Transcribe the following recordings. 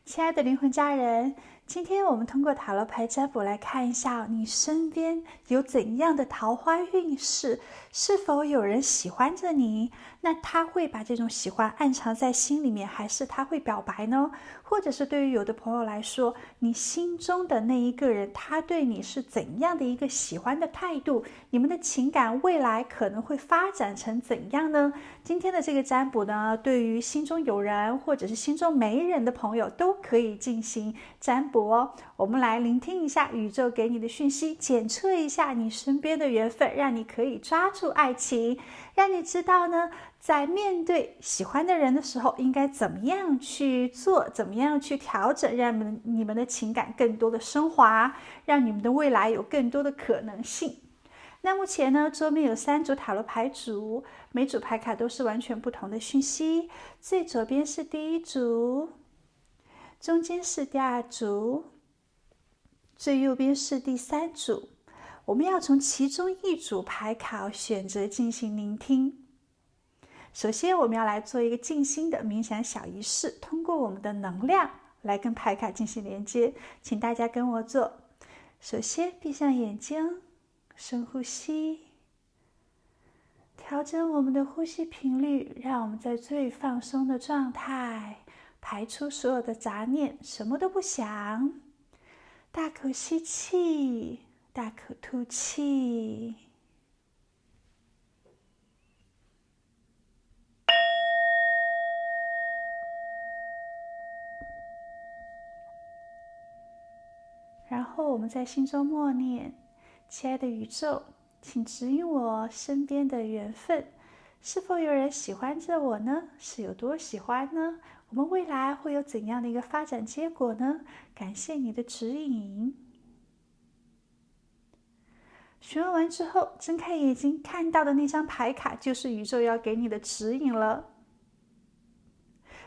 亲爱的灵魂家人，今天我们通过塔罗牌占卜来看一下你身边有怎样的桃花运势，是否有人喜欢着你？那他会把这种喜欢暗藏在心里面，还是他会表白呢？或者是对于有的朋友来说，你心中的那一个人，他对你是怎样的一个喜欢的态度？你们的情感未来可能会发展成怎样呢？今天的这个占卜呢，对于心中有人或者是心中没人的朋友都可以进行占卜哦。我们来聆听一下宇宙给你的讯息，检测一下你身边的缘分，让你可以抓住爱情，让你知道呢，在面对喜欢的人的时候，应该怎么样去做，怎么样去调整，让你们的情感更多的升华，让你们的未来有更多的可能性。那目前呢，桌面有3组塔罗牌组，每组牌卡都是完全不同的讯息。最左边是第1组，中间是第2组，最右边是第3组。我们要从其中1组牌卡选择进行聆听。首先，我们要来做一个静心的冥想小仪式，通过我们的能量来跟牌卡进行连接。请大家跟我做。首先，闭上眼睛，深呼吸，调整我们的呼吸频率，让我们在最放松的状态，排出所有的杂念，什么都不想。大口吸气，大口吐气。然后我们在心中默念：亲爱的宇宙，请指引我身边的缘分，是否有人喜欢着我呢？是有多喜欢呢？我们未来会有怎样的一个发展结果呢？感谢你的指引。询问完之后，睁开眼睛，看到的那张牌卡就是宇宙要给你的指引了。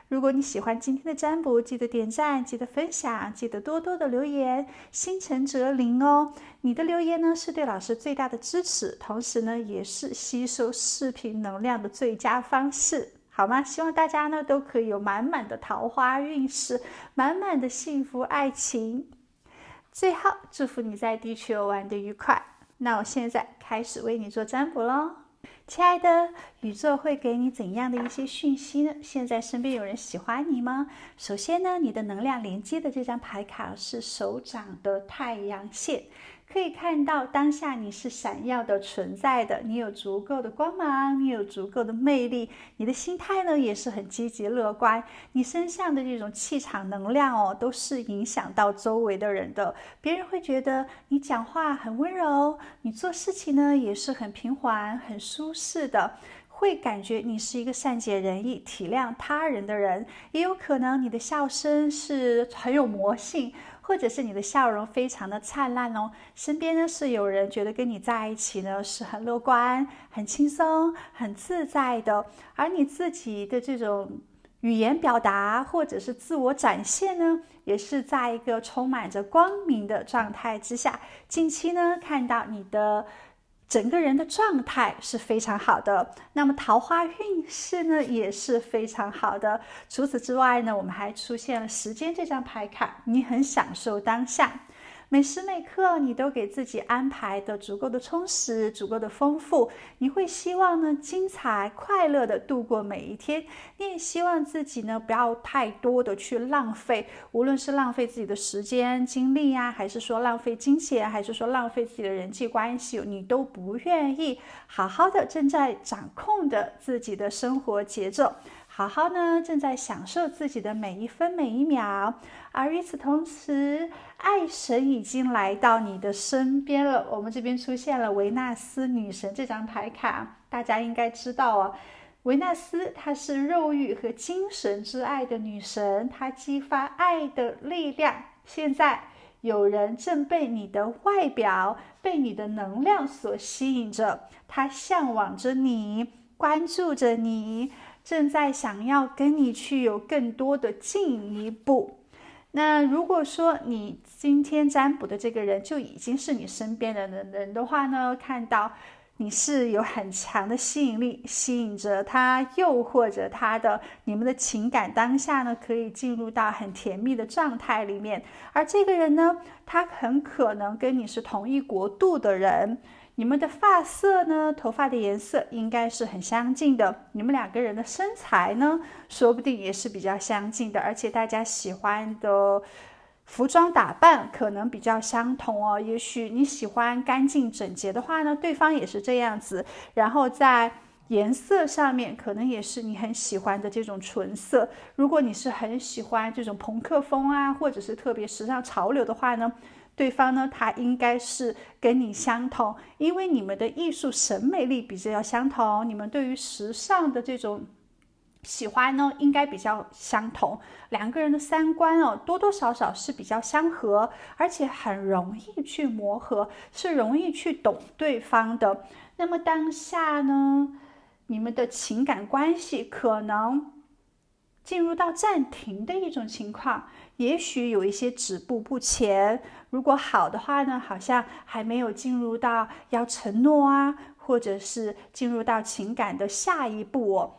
如果你喜欢今天的占卜，记得点赞，记得分享，记得多多的留言，心诚则灵哦。你的留言呢，是对老师最大的支持，同时呢，也是吸收视频能量的最佳方式，好吗？希望大家呢都可以有满满的桃花运势，满满的幸福爱情。最后，祝福你在地球玩得愉快。那我现在开始为你做占卜咯。亲爱的，宇宙会给你怎样的一些讯息呢？现在身边有人喜欢你吗？首先呢，你的能量连接的这张牌卡是手掌的太阳线，可以看到当下你是闪耀的存在的，你有足够的光芒，你有足够的魅力，你的心态呢也是很积极乐观，你身上的这种气场能量哦，都是影响到周围的人的，别人会觉得你讲话很温柔，你做事情呢也是很平缓、很舒适的。会感觉你是一个善解人意、体谅他人的人，也有可能你的笑声是很有魔性，或者是你的笑容非常的灿烂哦。身边呢是有人觉得跟你在一起呢是很乐观、很轻松、很自在的，而你自己的这种语言表达或者是自我展现呢，也是在一个充满着光明的状态之下。近期呢，看到你的整个人的状态是非常好的，那么桃花运势呢也是非常好的。除此之外呢，我们还出现了时间这张牌卡，你很享受当下，每时每刻你都给自己安排的足够的充实，足够的丰富，你会希望呢精彩快乐的度过每一天，你也希望自己呢不要太多的去浪费，无论是浪费自己的时间精力啊，还是说浪费金钱，还是说浪费自己的人际关系，你都不愿意，好好的正在掌控着自己的生活节奏，好好呢正在享受自己的每一分每一秒。而与此同时，爱神已经来到你的身边了。我们这边出现了维纳斯女神这张牌卡，大家应该知道哦，维纳斯她是肉欲和精神之爱的女神，她激发爱的力量。现在有人正被你的外表、被你的能量所吸引着，他向往着你，关注着你，正在想要跟你去有更多的进一步。那如果说你今天占卜的这个人就已经是你身边的人的话呢，看到你是有很强的吸引力，吸引着他，诱惑着他的，你们的情感当下呢，可以进入到很甜蜜的状态里面。而这个人呢，他很可能跟你是同一国度的人，你们的发色呢，头发的颜色应该是很相近的，你们两个人的身材呢，说不定也是比较相近的，而且大家喜欢的服装打扮可能比较相同哦。也许你喜欢干净整洁的话呢，对方也是这样子，然后在颜色上面可能也是你很喜欢的这种纯色。如果你是很喜欢这种朋克风啊，或者是特别时尚潮流的话呢，对方呢，他应该是跟你相同，因为你们的艺术审美力比较相同，你们对于时尚的这种喜欢呢，应该比较相同，两个人的三观哦，多多少少是比较相合，而且很容易去磨合，是容易去懂对方的。那么当下呢，你们的情感关系可能进入到暂停的一种情况，也许有一些止步不前。如果好的话呢，好像还没有进入到要承诺啊，或者是进入到情感的下一步哦。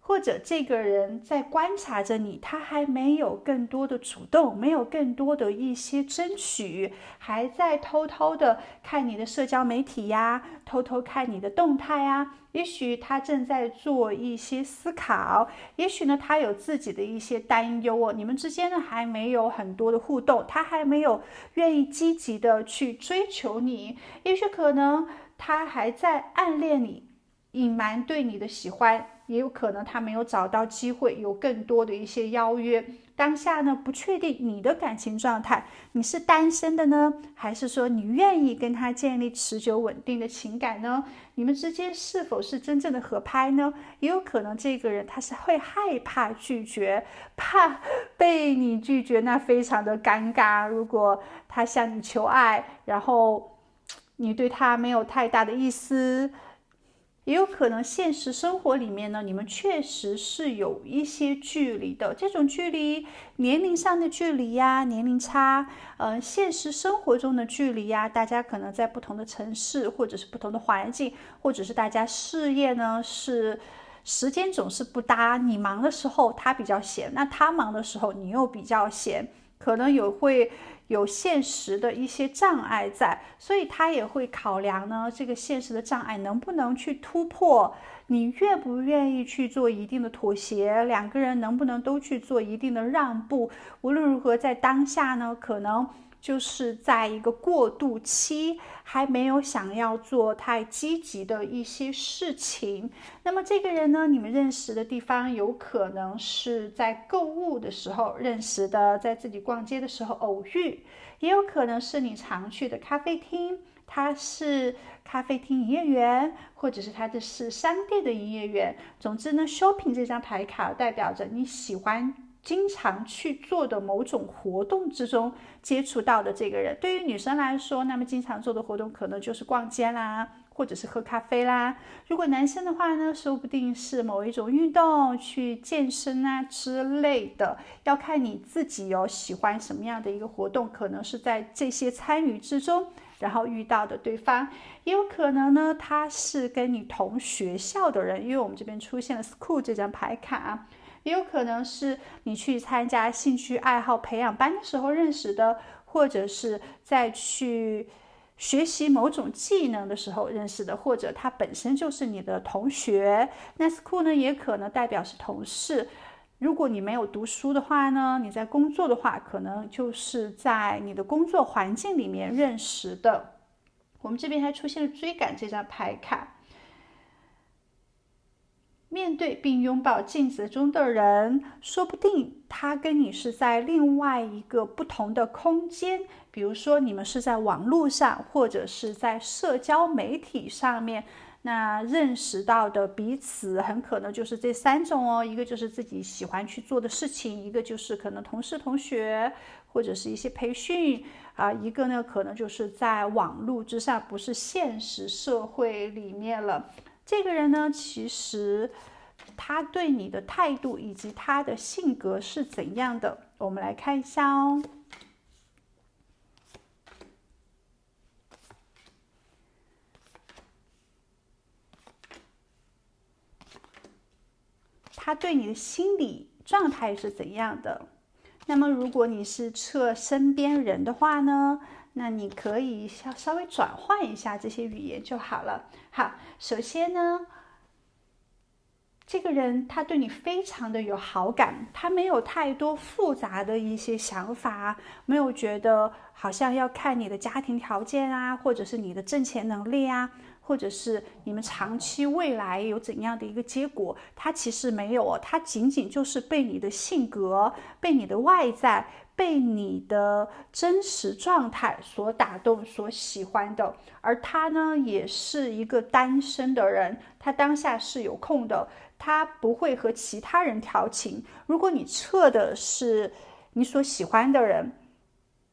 或者这个人在观察着你，他还没有更多的主动，没有更多的一些争取，还在偷偷的看你的社交媒体呀，偷偷看你的动态呀。也许他正在做一些思考，也许呢他有自己的一些担忧哦。你们之间呢还没有很多的互动，他还没有愿意积极的去追求你，也许可能他还在暗恋你，隐瞒对你的喜欢，也有可能他没有找到机会，有更多的一些邀约。当下呢，不确定你的感情状态，你是单身的呢，还是说你愿意跟他建立持久稳定的情感呢？你们之间是否是真正的合拍呢？也有可能这个人他是会害怕拒绝，怕被你拒绝，那非常的尴尬。如果他向你求爱，然后你对他没有太大的意思，也有可能现实生活里面呢，你们确实是有一些距离的，这种距离，年龄上的距离呀，年龄差，现实生活中的距离呀，大家可能在不同的城市，或者是不同的环境，或者是大家事业呢是时间总是不搭，你忙的时候他比较闲，那他忙的时候你又比较闲，可能会有现实的一些障碍在，所以他也会考量呢，这个现实的障碍能不能去突破，你愿不愿意去做一定的妥协，两个人能不能都去做一定的让步。无论如何，在当下呢，可能就是在一个过渡期，还没有想要做太积极的一些事情。那么这个人呢，你们认识的地方有可能是在购物的时候认识的，在自己逛街的时候偶遇，也有可能是你常去的咖啡厅，他是咖啡厅营业员，或者是他的是商店的营业员。总之呢 ，shopping 这张牌卡代表着你喜欢经常去做的某种活动之中接触到的这个人。对于女生来说，那么经常做的活动可能就是逛街啦，或者是喝咖啡啦。如果男生的话呢，说不定是某一种运动，去健身啊之类的，要看你自己喜欢什么样的一个活动，可能是在这些参与之中然后遇到的对方。也有可能呢，他是跟你同学校的人，因为我们这边出现了 school 这张牌卡，也有可能是你去参加兴趣爱好培养班的时候认识的，或者是在去学习某种技能的时候认识的，或者他本身就是你的同学。那 school 呢，也可能代表是同事。如果你没有读书的话呢，你在工作的话，可能就是在你的工作环境里面认识的。我们这边还出现了追赶这张牌卡，面对并拥抱镜子中的人，说不定他跟你是在另外一个不同的空间，比如说你们是在网络上，或者是在社交媒体上面，那认识到的彼此很可能就是这三种哦，一个就是自己喜欢去做的事情，一个就是可能同事同学，或者是一些培训一个呢可能就是在网络之上，不是现实社会里面了。这个人呢，其实他对你的态度以及他的性格是怎样的，我们来看一下哦。他对你的心理状态是怎样的。那么如果你是测身边人的话呢，那你可以稍微转换一下这些语言就好了。好，首先呢，这个人他对你非常的有好感，他没有太多复杂的一些想法，没有觉得好像要看你的家庭条件啊，或者是你的挣钱能力啊，或者是你们长期未来有怎样的一个结果，他其实没有哦，他仅仅就是被你的性格、被你的外在、被你的真实状态所打动、所喜欢的。而他呢，也是一个单身的人，他当下是有空的，他不会和其他人调情。如果你测的是你所喜欢的人，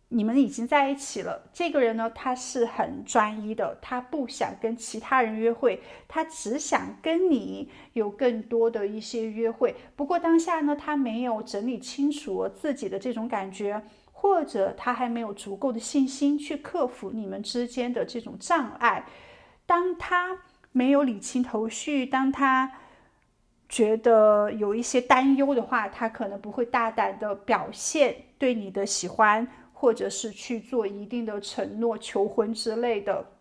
你们已经在一起了，这个人呢，他是很专一的，他不想跟其他人约会，他只想跟你有更多的一些约会。不过当下呢，他没有整理清楚自己的这种感觉，或者他还没有足够的信心去克服你们之间的这种障碍。当他没有理清头绪，当他觉得有一些担忧的话，他可能不会大胆的表现对你的喜欢，或者是去做一定的承诺、求婚之类的。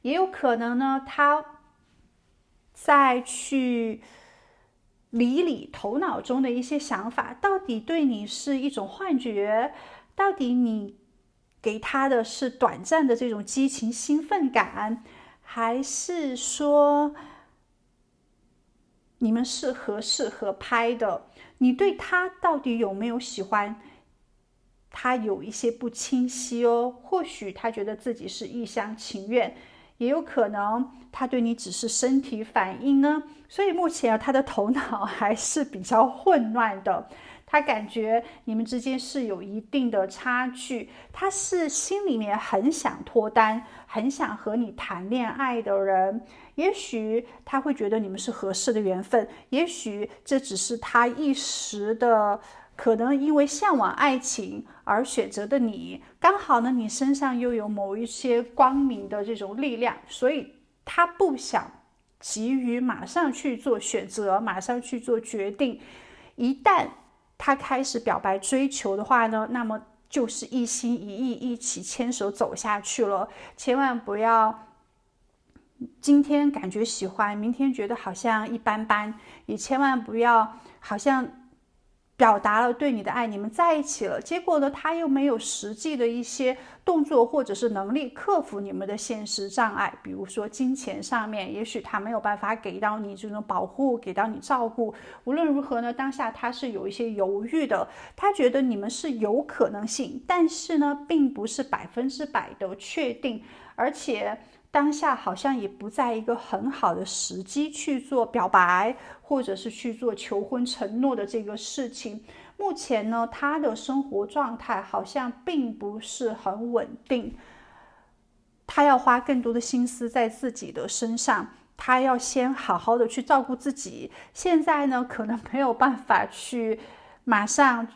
也有可能呢，他再去理头脑中的一些想法，到底对你是一种幻觉，到底你给他的是短暂的这种激情兴奋感，还是说你们是合适合拍的？你对他到底有没有喜欢？他有一些不清晰哦，或许他觉得自己是一厢情愿，也有可能他对你只是身体反应呢。所以目前他的头脑还是比较混乱的，他感觉你们之间是有一定的差距，他是心里面很想脱单，很想和你谈恋爱的人。也许他会觉得你们是合适的缘分，也许这只是他一时的可能因为向往爱情而选择的你，刚好呢你身上又有某一些光明的这种力量，所以他不想急于马上去做选择，马上去做决定。一旦他开始表白追求的话呢，那么就是一心一意一起牵手走下去了。千万不要今天感觉喜欢，明天觉得好像一般般，也千万不要好像表达了对你的爱，你们在一起了，结果呢，他又没有实际的一些动作或者是能力克服你们的现实障碍，比如说金钱上面，也许他没有办法给到你这种保护，给到你照顾。无论如何呢，当下他是有一些犹豫的，他觉得你们是有可能性，但是呢，并不是100%的确定，而且当下好像也不在一个很好的时机去做表白，或者是去做求婚承诺的这个事情。目前呢，他的生活状态好像并不是很稳定，他要花更多的心思在自己的身上，他要先好好的去照顾自己。现在呢，可能没有办法去马上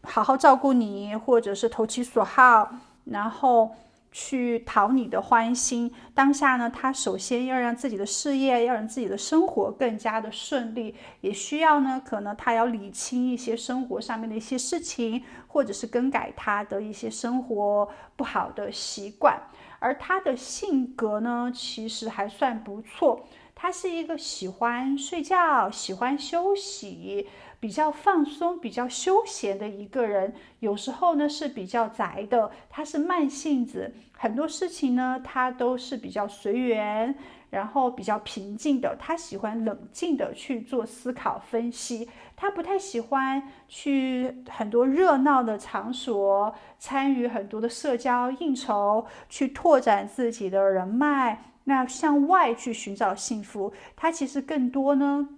好好照顾你，或者是投其所好，然后去讨你的欢心。当下呢，他首先要让自己的事业，要让自己的生活更加的顺利，也需要呢，可能他要理清一些生活上面的一些事情，或者是更改他的一些生活不好的习惯。而他的性格呢，其实还算不错，他是一个喜欢睡觉、喜欢休息、比较放松、比较休闲的一个人。有时候呢是比较宅的，他是慢性子，很多事情呢他都是比较随缘，然后比较平静的。他喜欢冷静的去做思考分析，他不太喜欢去很多热闹的场所，参与很多的社交应酬，去拓展自己的人脉，那向外去寻找幸福。他其实更多呢，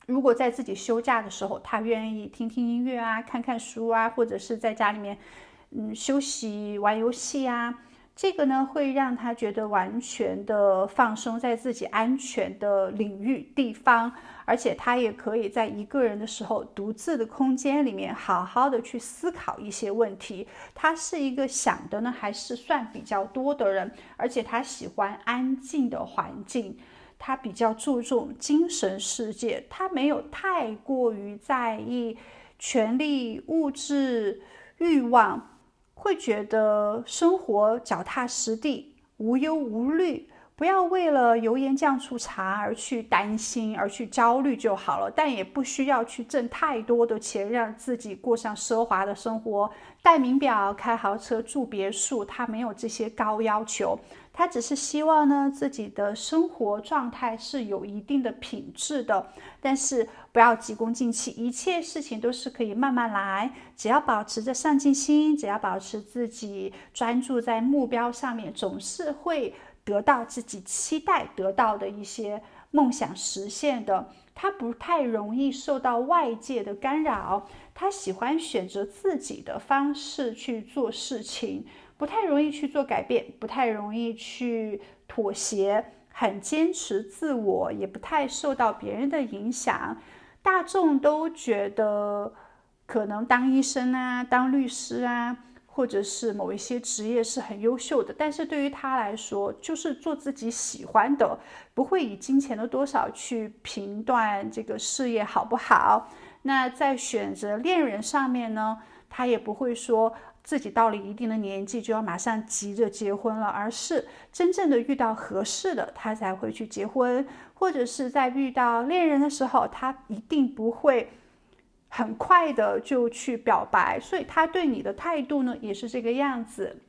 如果在自己休假的时候，他愿意听听音乐啊，看看书啊，或者是在家里面休息玩游戏啊，这个呢会让他觉得完全的放松在自己安全的领域地方，而且他也可以在一个人的时候独自的空间里面好好的去思考一些问题。他是一个想的呢还是算比较多的人，而且他喜欢安静的环境，他比较注重精神世界，他没有太过于在意权力、物质、欲望，会觉得生活脚踏实地，无忧无虑，不要为了油盐酱醋茶而去担心，而去焦虑就好了，但也不需要去挣太多的钱，让自己过上奢华的生活，戴名表、开豪车、住别墅，他没有这些高要求，他只是希望呢自己的生活状态是有一定的品质的，但是不要急功近利，一切事情都是可以慢慢来，只要保持着上进心，只要保持自己专注在目标上面，总是会得到自己期待得到的一些梦想实现的。他不太容易受到外界的干扰，他喜欢选择自己的方式去做事情，不太容易去做改变，不太容易去妥协，很坚持自我，也不太受到别人的影响。大众都觉得可能当医生啊，当律师啊，或者是某一些职业是很优秀的，但是对于他来说就是做自己喜欢的，不会以金钱的多少去评断这个事业好不好。那在选择恋人上面呢，他也不会说自己到了一定的年纪就要马上急着结婚了，而是真正的遇到合适的他才会去结婚，或者是在遇到恋人的时候，他一定不会很快的就去表白，所以他对你的态度呢也是这个样子。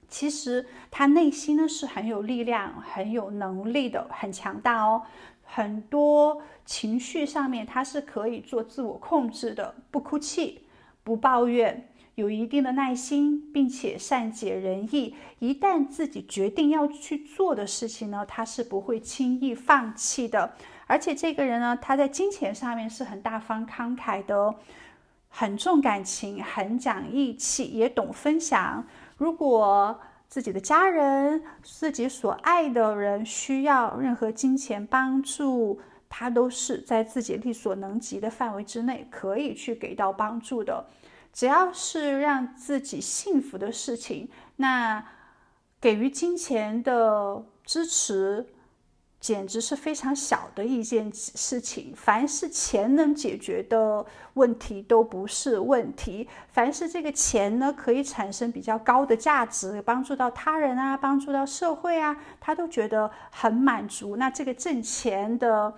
其实他内心呢是很有力量、很有能力的，很强大哦。很多情绪上面他是可以做自我控制的，不哭泣，不抱怨，有一定的耐心，并且善解人意。一旦自己决定要去做的事情呢，他是不会轻易放弃的。而且这个人呢，他在金钱上面是很大方慷慨的，很重感情，很讲义气，也懂分享。如果自己的家人、自己所爱的人需要任何金钱帮助，他都是在自己力所能及的范围之内可以去给到帮助的。只要是让自己幸福的事情，那给予金钱的支持简直是非常小的一件事情，凡是钱能解决的问题都不是问题，凡是这个钱呢可以产生比较高的价值，帮助到他人啊，帮助到社会啊，他都觉得很满足，那这个挣钱的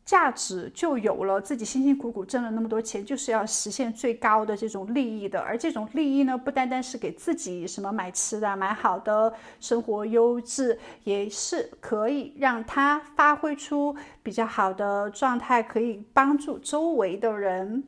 价值就有了，自己辛辛苦苦挣了那么多钱，就是要实现最高的这种利益的。而这种利益呢，不单单是给自己什么买吃的、买好的生活优质，也是可以让他发挥出比较好的状态，可以帮助周围的人。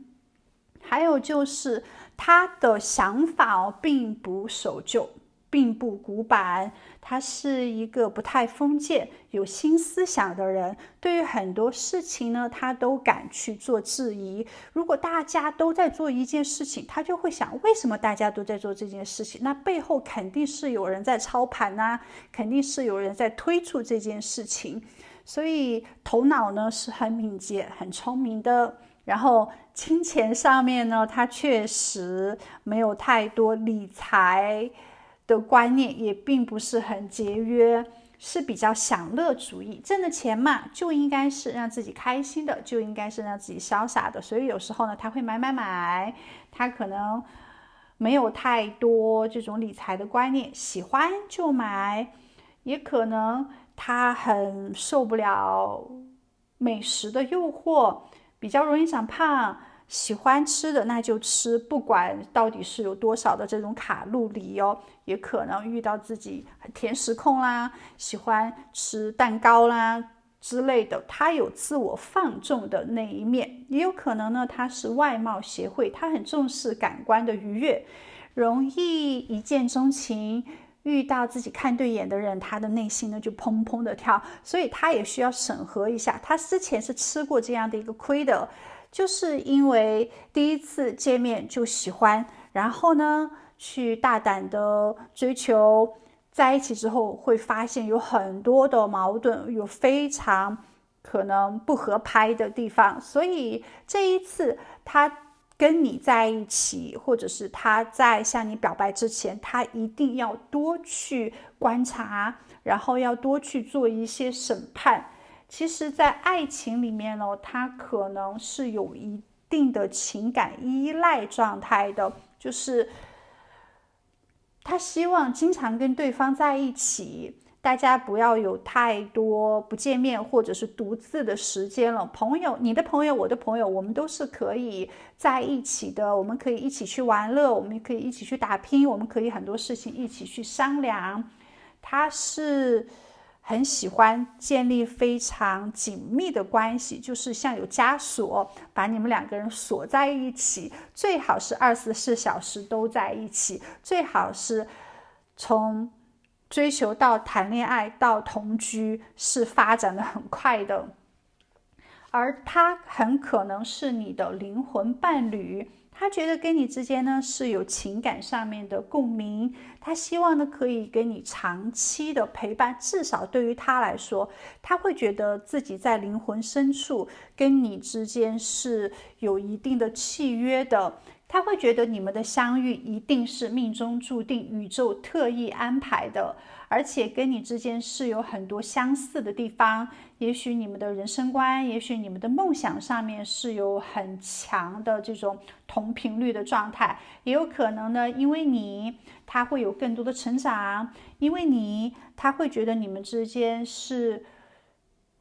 还有就是他的想法并不守旧，并不古板，他是一个不太封建、有新思想的人。对于很多事情呢，他都敢去做质疑。如果大家都在做一件事情，他就会想，为什么大家都在做这件事情？那背后肯定是有人在操盘啊，肯定是有人在推出这件事情。所以头脑呢是很敏捷、很聪明的。然后金钱上面呢，他确实没有太多理财的观念，也并不是很节约，是比较享乐主义。挣的钱嘛，就应该是让自己开心的，就应该是让自己潇洒的。所以有时候呢，他会买，他可能没有太多这种理财的观念，喜欢就买，也可能他很受不了美食的诱惑，比较容易长胖，喜欢吃的那就吃，不管到底是有多少的这种卡路里哦。也可能遇到自己甜食控啦，喜欢吃蛋糕啦之类的，他有自我放纵的那一面。也有可能呢，他是外貌协会，他很重视感官的愉悦，容易一见钟情，遇到自己看对眼的人，他的内心呢就砰砰的跳，所以他也需要审核一下。他之前是吃过这样的一个亏的，就是因为第一次见面就喜欢，然后呢去大胆的追求，在一起之后会发现有很多的矛盾，有非常可能不合拍的地方，所以这一次他跟你在一起，或者是他在向你表白之前，他一定要多去观察，然后要多去做一些审判，其实在爱情里面呢，他可能是有一定的情感依赖状态的，就是他希望经常跟对方在一起，大家不要有太多不见面或者是独自的时间了。朋友，你的朋友，我的朋友，我们都是可以在一起的，我们可以一起去玩乐，我们可以一起去打拼，我们可以很多事情一起去商量。他是很喜欢建立非常紧密的关系，就是像有枷锁，把你们两个人锁在一起，最好是24小时都在一起，最好是从追求到谈恋爱到同居是发展的很快的。而他很可能是你的灵魂伴侣，他觉得跟你之间呢是有情感上面的共鸣，他希望呢可以给你长期的陪伴，至少对于他来说，他会觉得自己在灵魂深处跟你之间是有一定的契约的，他会觉得你们的相遇一定是命中注定，宇宙特意安排的，而且跟你之间是有很多相似的地方，也许你们的人生观，也许你们的梦想上面是有很强的这种同频率的状态，也有可能呢，因为你他会有更多的成长，因为你他会觉得你们之间是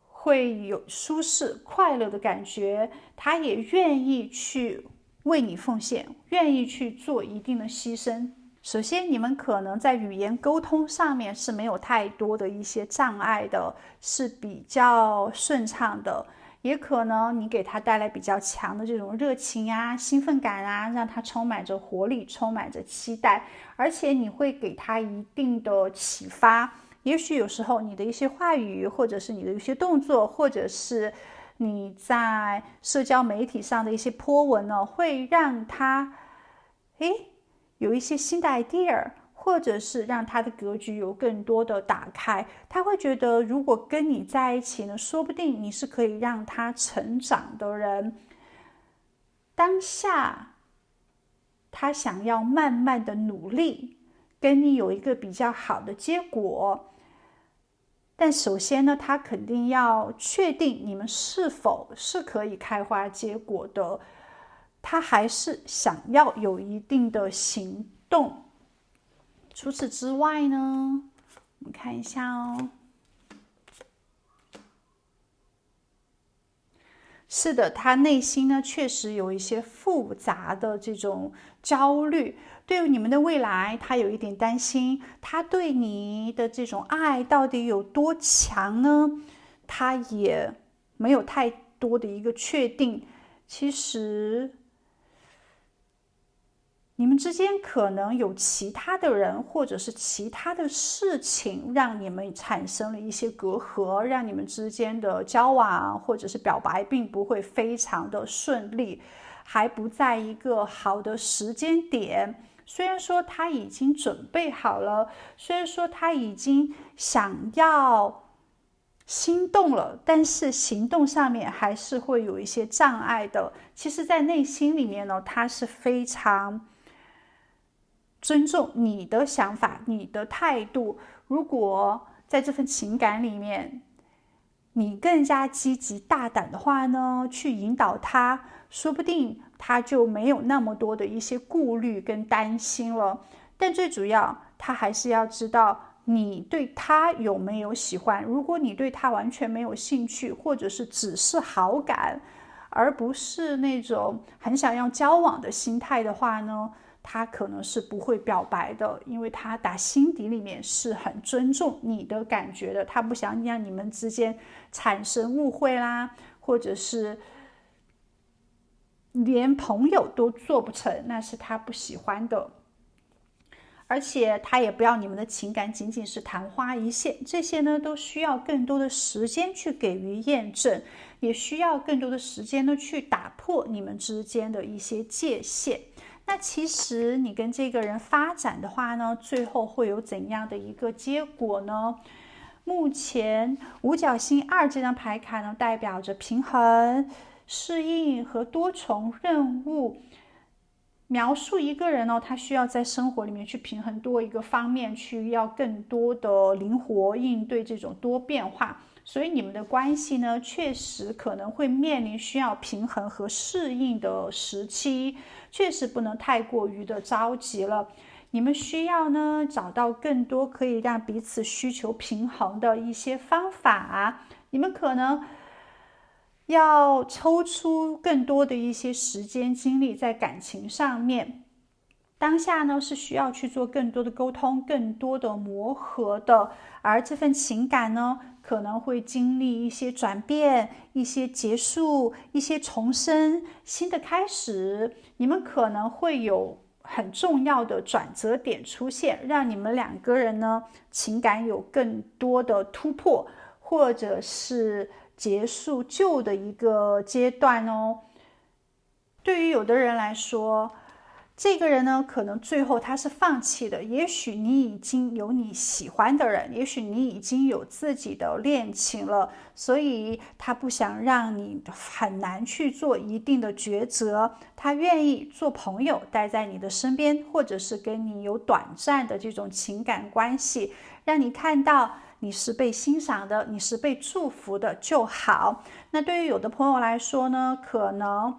会有舒适快乐的感觉，他也愿意去为你奉献，愿意去做一定的牺牲。首先，你们可能在语言沟通上面是没有太多的一些障碍的，是比较顺畅的。也可能你给他带来比较强的这种热情啊、兴奋感啊，让他充满着活力，充满着期待，而且你会给他一定的启发。也许有时候你的一些话语，或者是你的一些动作，或者是你在社交媒体上的一些po文呢，会让他有一些新的 idea， 或者是让他的格局有更多的打开。他会觉得如果跟你在一起呢，说不定你是可以让他成长的人。当下他想要慢慢的努力跟你有一个比较好的结果，但首先呢，他肯定要确定你们是否是可以开花结果的，他还是想要有一定的行动。除此之外呢，我们看一下哦。是的，他内心呢确实有一些复杂的这种焦虑，对于你们的未来他有一点担心，他对你的这种爱到底有多强呢？他也没有太多的一个确定。其实你们之间可能有其他的人或者是其他的事情让你们产生了一些隔阂，让你们之间的交往或者是表白并不会非常的顺利，还不在一个好的时间点。虽然说他已经准备好了，虽然说他已经想要心动了，但是行动上面还是会有一些障碍的。其实在内心里面呢，他是非常尊重你的想法，你的态度。如果在这份情感里面你更加积极大胆的话呢，去引导他，说不定他就没有那么多的一些顾虑跟担心了。但最主要他还是要知道你对他有没有喜欢。如果你对他完全没有兴趣，或者是只是好感，而不是那种很想要交往的心态的话呢，他可能是不会表白的，因为他打心底里面是很尊重你的感觉的，他不想让你们之间产生误会啦，或者是连朋友都做不成，那是他不喜欢的。而且他也不要你们的情感仅仅是昙花一现，这些呢都需要更多的时间去给予验证，也需要更多的时间呢去打破你们之间的一些界限。那其实你跟这个人发展的话呢，最后会有怎样的一个结果呢？目前五角星2这张牌卡呢，代表着平衡、适应和多重任务。描述一个人呢，他需要在生活里面去平衡多一个方面，去要更多的灵活应对这种多变化。所以你们的关系呢，确实可能会面临需要平衡和适应的时期，确实不能太过于的着急了。你们需要呢找到更多可以让彼此需求平衡的一些方法，你们可能要抽出更多的一些时间精力在感情上面。当下呢是需要去做更多的沟通，更多的磨合的，而这份情感呢可能会经历一些转变，一些结束，一些重生，新的开始。你们可能会有很重要的转折点出现，让你们两个人呢情感有更多的突破，或者是结束旧的一个阶段哦。对于有的人来说，这个人呢可能最后他是放弃的，也许你已经有你喜欢的人，也许你已经有自己的恋情了，所以他不想让你很难去做一定的抉择，他愿意做朋友待在你的身边，或者是跟你有短暂的这种情感关系，让你看到你是被欣赏的，你是被祝福的就好。那对于有的朋友来说呢，可能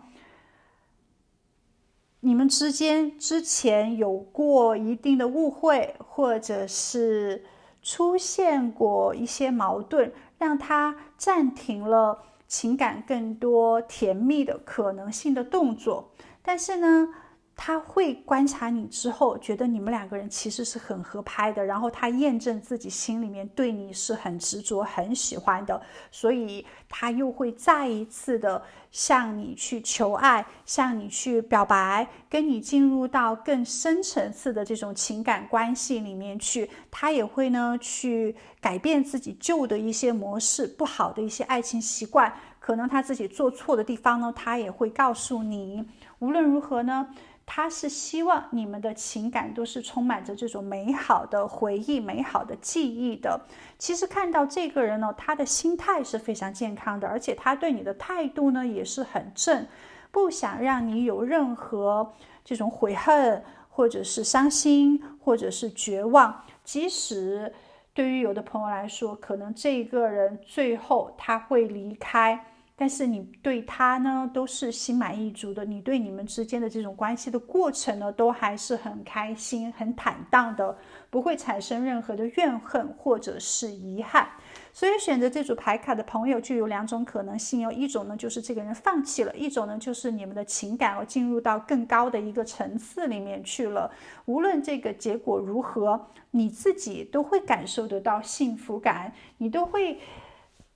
你们之间之前有过一定的误会，或者是出现过一些矛盾，让他暂停了情感更多甜蜜的可能性的动作。但是呢，他会观察你之后，觉得你们两个人其实是很合拍的，然后他验证自己心里面对你是很执着很喜欢的，所以他又会再一次的向你去求爱，向你去表白，跟你进入到更深层次的这种情感关系里面去。他也会呢去改变自己旧的一些模式，不好的一些爱情习惯，可能他自己做错的地方呢，他也会告诉你。无论如何呢，他是希望你们的情感都是充满着这种美好的回忆、美好的记忆的。其实看到这个人呢，他的心态是非常健康的，而且他对你的态度呢也是很正，不想让你有任何这种悔恨，或者是伤心，或者是绝望。即使对于有的朋友来说，可能这个人最后他会离开，但是你对他呢都是心满意足的，你对你们之间的这种关系的过程呢都还是很开心很坦荡的，不会产生任何的怨恨或者是遗憾。所以选择这组牌卡的朋友就有两种可能性哦，一种呢就是这个人放弃了，一种呢就是你们的情感进入到更高的一个层次里面去了。无论这个结果如何，你自己都会感受得到幸福感，你都会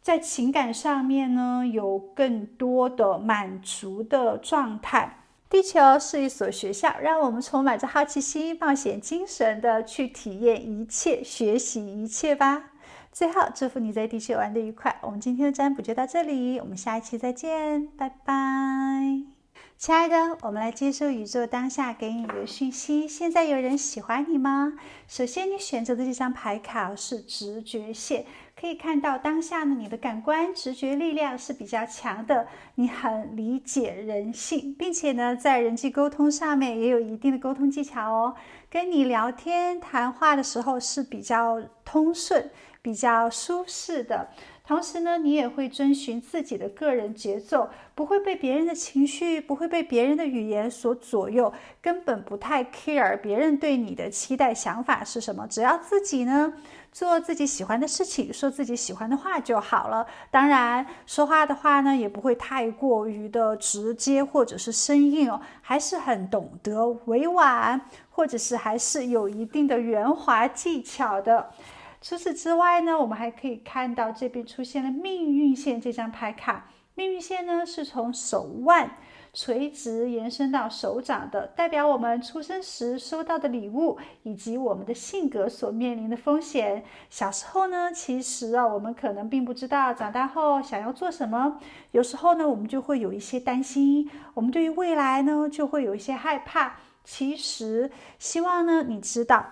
在情感上面呢有更多的满足的状态。地球是一所学校，让我们充满着好奇心、冒险精神的去体验一切，学习一切吧。最后祝福你在地球玩得愉快。我们今天的占卜就到这里，我们下一期再见，拜拜。亲爱的，我们来接受宇宙当下给你的讯息。现在有人喜欢你吗？首先你选择的这张牌卡是直觉线，可以看到当下呢，你的感官直觉力量是比较强的，你很理解人性，并且呢在人际沟通上面也有一定的沟通技巧哦。跟你聊天谈话的时候是比较通顺，比较舒适的。同时呢，你也会遵循自己的个人节奏，不会被别人的情绪，不会被别人的语言所左右，根本不太 care 别人对你的期待想法是什么，只要自己呢做自己喜欢的事情，说自己喜欢的话就好了。当然说话的话呢也不会太过于的直接或者是生硬哦，还是很懂得委婉，或者是还是有一定的圆滑技巧的。除此之外呢，我们还可以看到这边出现了命运线这张牌卡。命运线呢是从手腕垂直延伸到手掌的，代表我们出生时收到的礼物，以及我们的性格所面临的风险。小时候呢，其实我们可能并不知道长大后想要做什么，有时候呢我们就会有一些担心，我们对于未来呢就会有一些害怕。其实希望呢你知道，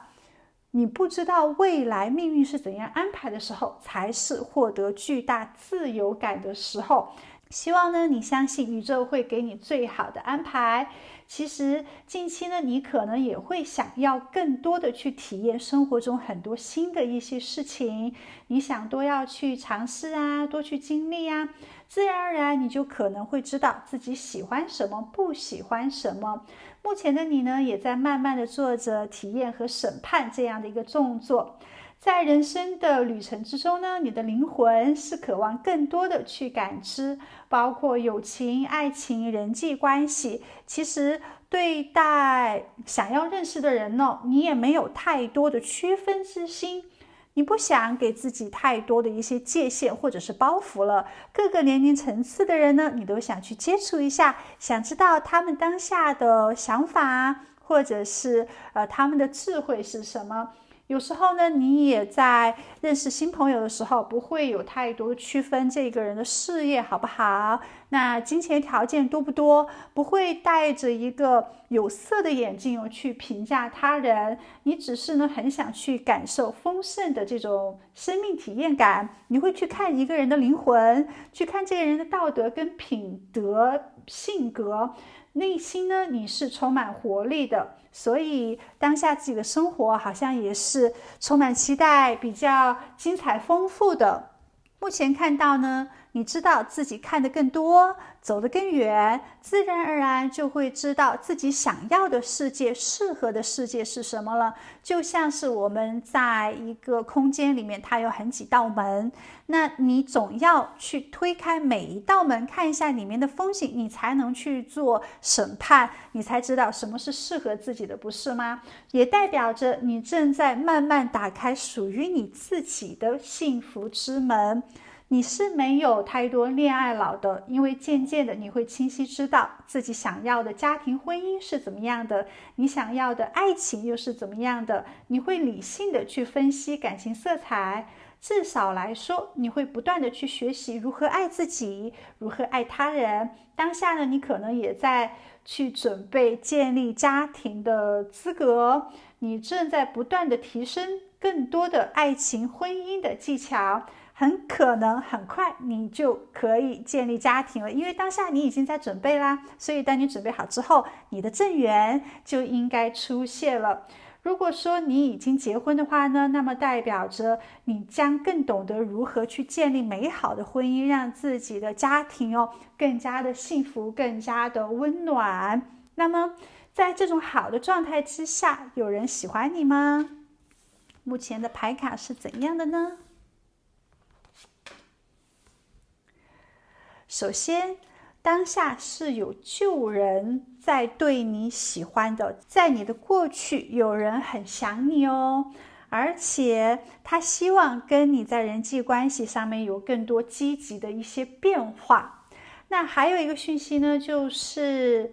你不知道未来命运是怎样安排的时候，才是获得巨大自由感的时候。希望呢，你相信宇宙会给你最好的安排。其实近期呢，你可能也会想要更多的去体验生活中很多新的一些事情，你想多要去尝试啊，多去经历啊，自然而然你就可能会知道自己喜欢什么，不喜欢什么。目前的你呢，也在慢慢的做着体验和审判这样的一个动作。在人生的旅程之中呢，你的灵魂是渴望更多的去感知，包括友情、爱情、人际关系。其实对待想要认识的人呢，你也没有太多的区分之心，你不想给自己太多的一些界限或者是包袱了。各个年龄层次的人呢，你都想去接触一下，想知道他们当下的想法，或者是他们的智慧是什么。有时候呢，你也在认识新朋友的时候，不会有太多区分这个人的事业好不好，那金钱条件多不多，不会带着一个有色的眼镜去评价他人。你只是呢，很想去感受丰盛的这种生命体验感。你会去看一个人的灵魂，去看这个人的道德跟品德、性格。内心呢，你是充满活力的，所以当下自己的生活好像也是充满期待，比较精彩丰富的。目前看到呢，你知道自己看得更多，走得更远，自然而然就会知道自己想要的世界，适合的世界是什么了。就像是我们在一个空间里面，它有很几道门，那你总要去推开每一道门，看一下里面的风景，你才能去做审判，你才知道什么是适合自己的，不是吗？也代表着你正在慢慢打开属于你自己的幸福之门。你是没有太多恋爱脑的，因为渐渐的你会清晰知道自己想要的家庭婚姻是怎么样的，你想要的爱情又是怎么样的，你会理性的去分析感情色彩。至少来说，你会不断的去学习如何爱自己，如何爱他人。当下呢，你可能也在去准备建立家庭的资格，你正在不断的提升更多的爱情婚姻的技巧，很可能很快你就可以建立家庭了，因为当下你已经在准备啦。所以当你准备好之后，你的正缘就应该出现了。如果说你已经结婚的话呢，那么代表着你将更懂得如何去建立美好的婚姻，让自己的家庭更加的幸福，更加的温暖。那么在这种好的状态之下，有人喜欢你吗？目前的牌卡是怎样的呢？首先，当下是有旧人在对你喜欢的，在你的过去有人很想你哦，而且他希望跟你在人际关系上面有更多积极的一些变化。那还有一个讯息呢，就是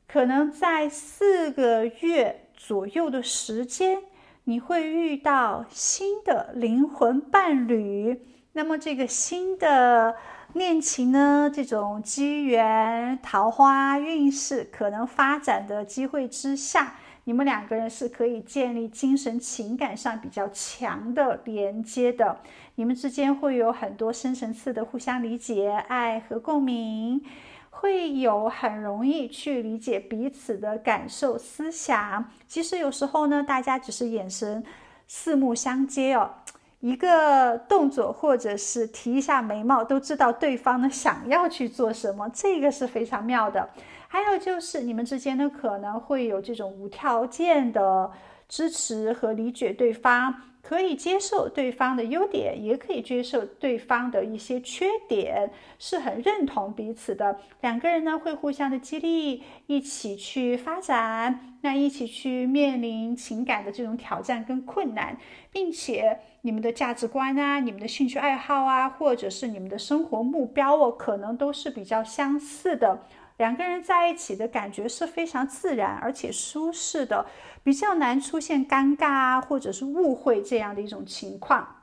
可能在4个月左右的时间，你会遇到新的灵魂伴侣。那么这个新的恋情呢，这种机缘、桃花运势可能发展的机会之下，你们2个人是可以建立精神情感上比较强的连接的。你们之间会有很多深层次的互相理解、爱和共鸣，会有很容易去理解彼此的感受、思想。其实有时候呢，大家只是眼神四目相接一个动作或者是提一下眉毛，都知道对方呢想要去做什么，这个是非常妙的。还有就是你们之间呢可能会有这种无条件的支持和理解对方，可以接受对方的优点，也可以接受对方的一些缺点，是很认同彼此的。2个人呢会互相的激励，一起去发展，那一起去面临情感的这种挑战跟困难，并且你们的价值观啊，你们的兴趣爱好啊，或者是你们的生活目标可能都是比较相似的。2个人在一起的感觉是非常自然而且舒适的，比较难出现尴尬啊，或者是误会这样的一种情况。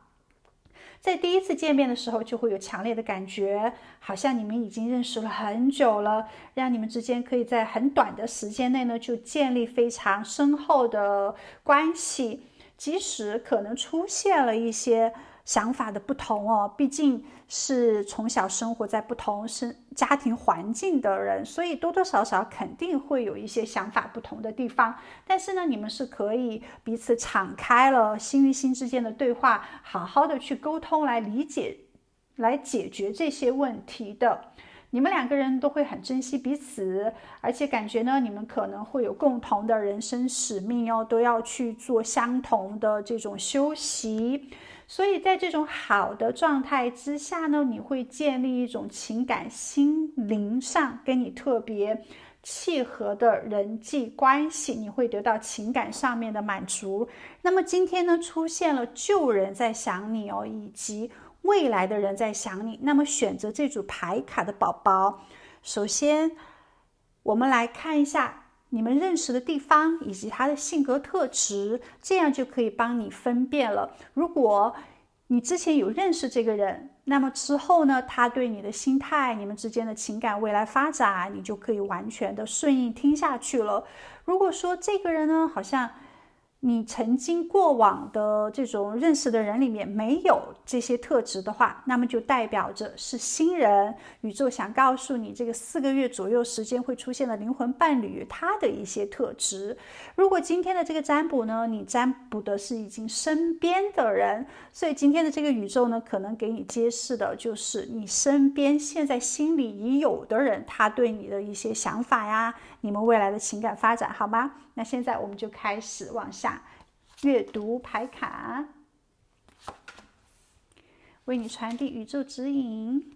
在第一次见面的时候就会有强烈的感觉，好像你们已经认识了很久了，让你们之间可以在很短的时间内呢就建立非常深厚的关系。即使可能出现了一些想法的不同哦，毕竟是从小生活在不同家庭环境的人，所以多多少少肯定会有一些想法不同的地方。但是呢，你们是可以彼此敞开了，心与心之间的对话，好好的去沟通，来理解，来解决这些问题的。你们两个人都会很珍惜彼此，而且感觉呢，你们可能会有共同的人生使命哦，都要去做相同的这种修习。所以在这种好的状态之下呢，你会建立一种情感心灵上跟你特别契合的人际关系，你会得到情感上面的满足。那么今天呢，出现了旧人在想你哦，以及未来的人在想你。那么选择这组牌卡的宝宝，首先我们来看一下你们认识的地方以及他的性格特质，这样就可以帮你分辨了。如果你之前有认识这个人，那么之后呢，他对你的心态，你们之间的情感未来发展，你就可以完全的顺应听下去了。如果说这个人呢，好像你曾经过往的这种认识的人里面没有这些特质的话，那么就代表着是新人。宇宙想告诉你，这个4个月左右时间会出现的灵魂伴侣他的一些特质。如果今天的这个占卜呢，你占卜的是已经身边的人，所以今天的这个宇宙呢，可能给你揭示的就是你身边现在心里已有的人，他对你的一些想法呀，你们未来的情感发展，好吗？那现在我们就开始往下阅读牌卡，为你传递宇宙指引。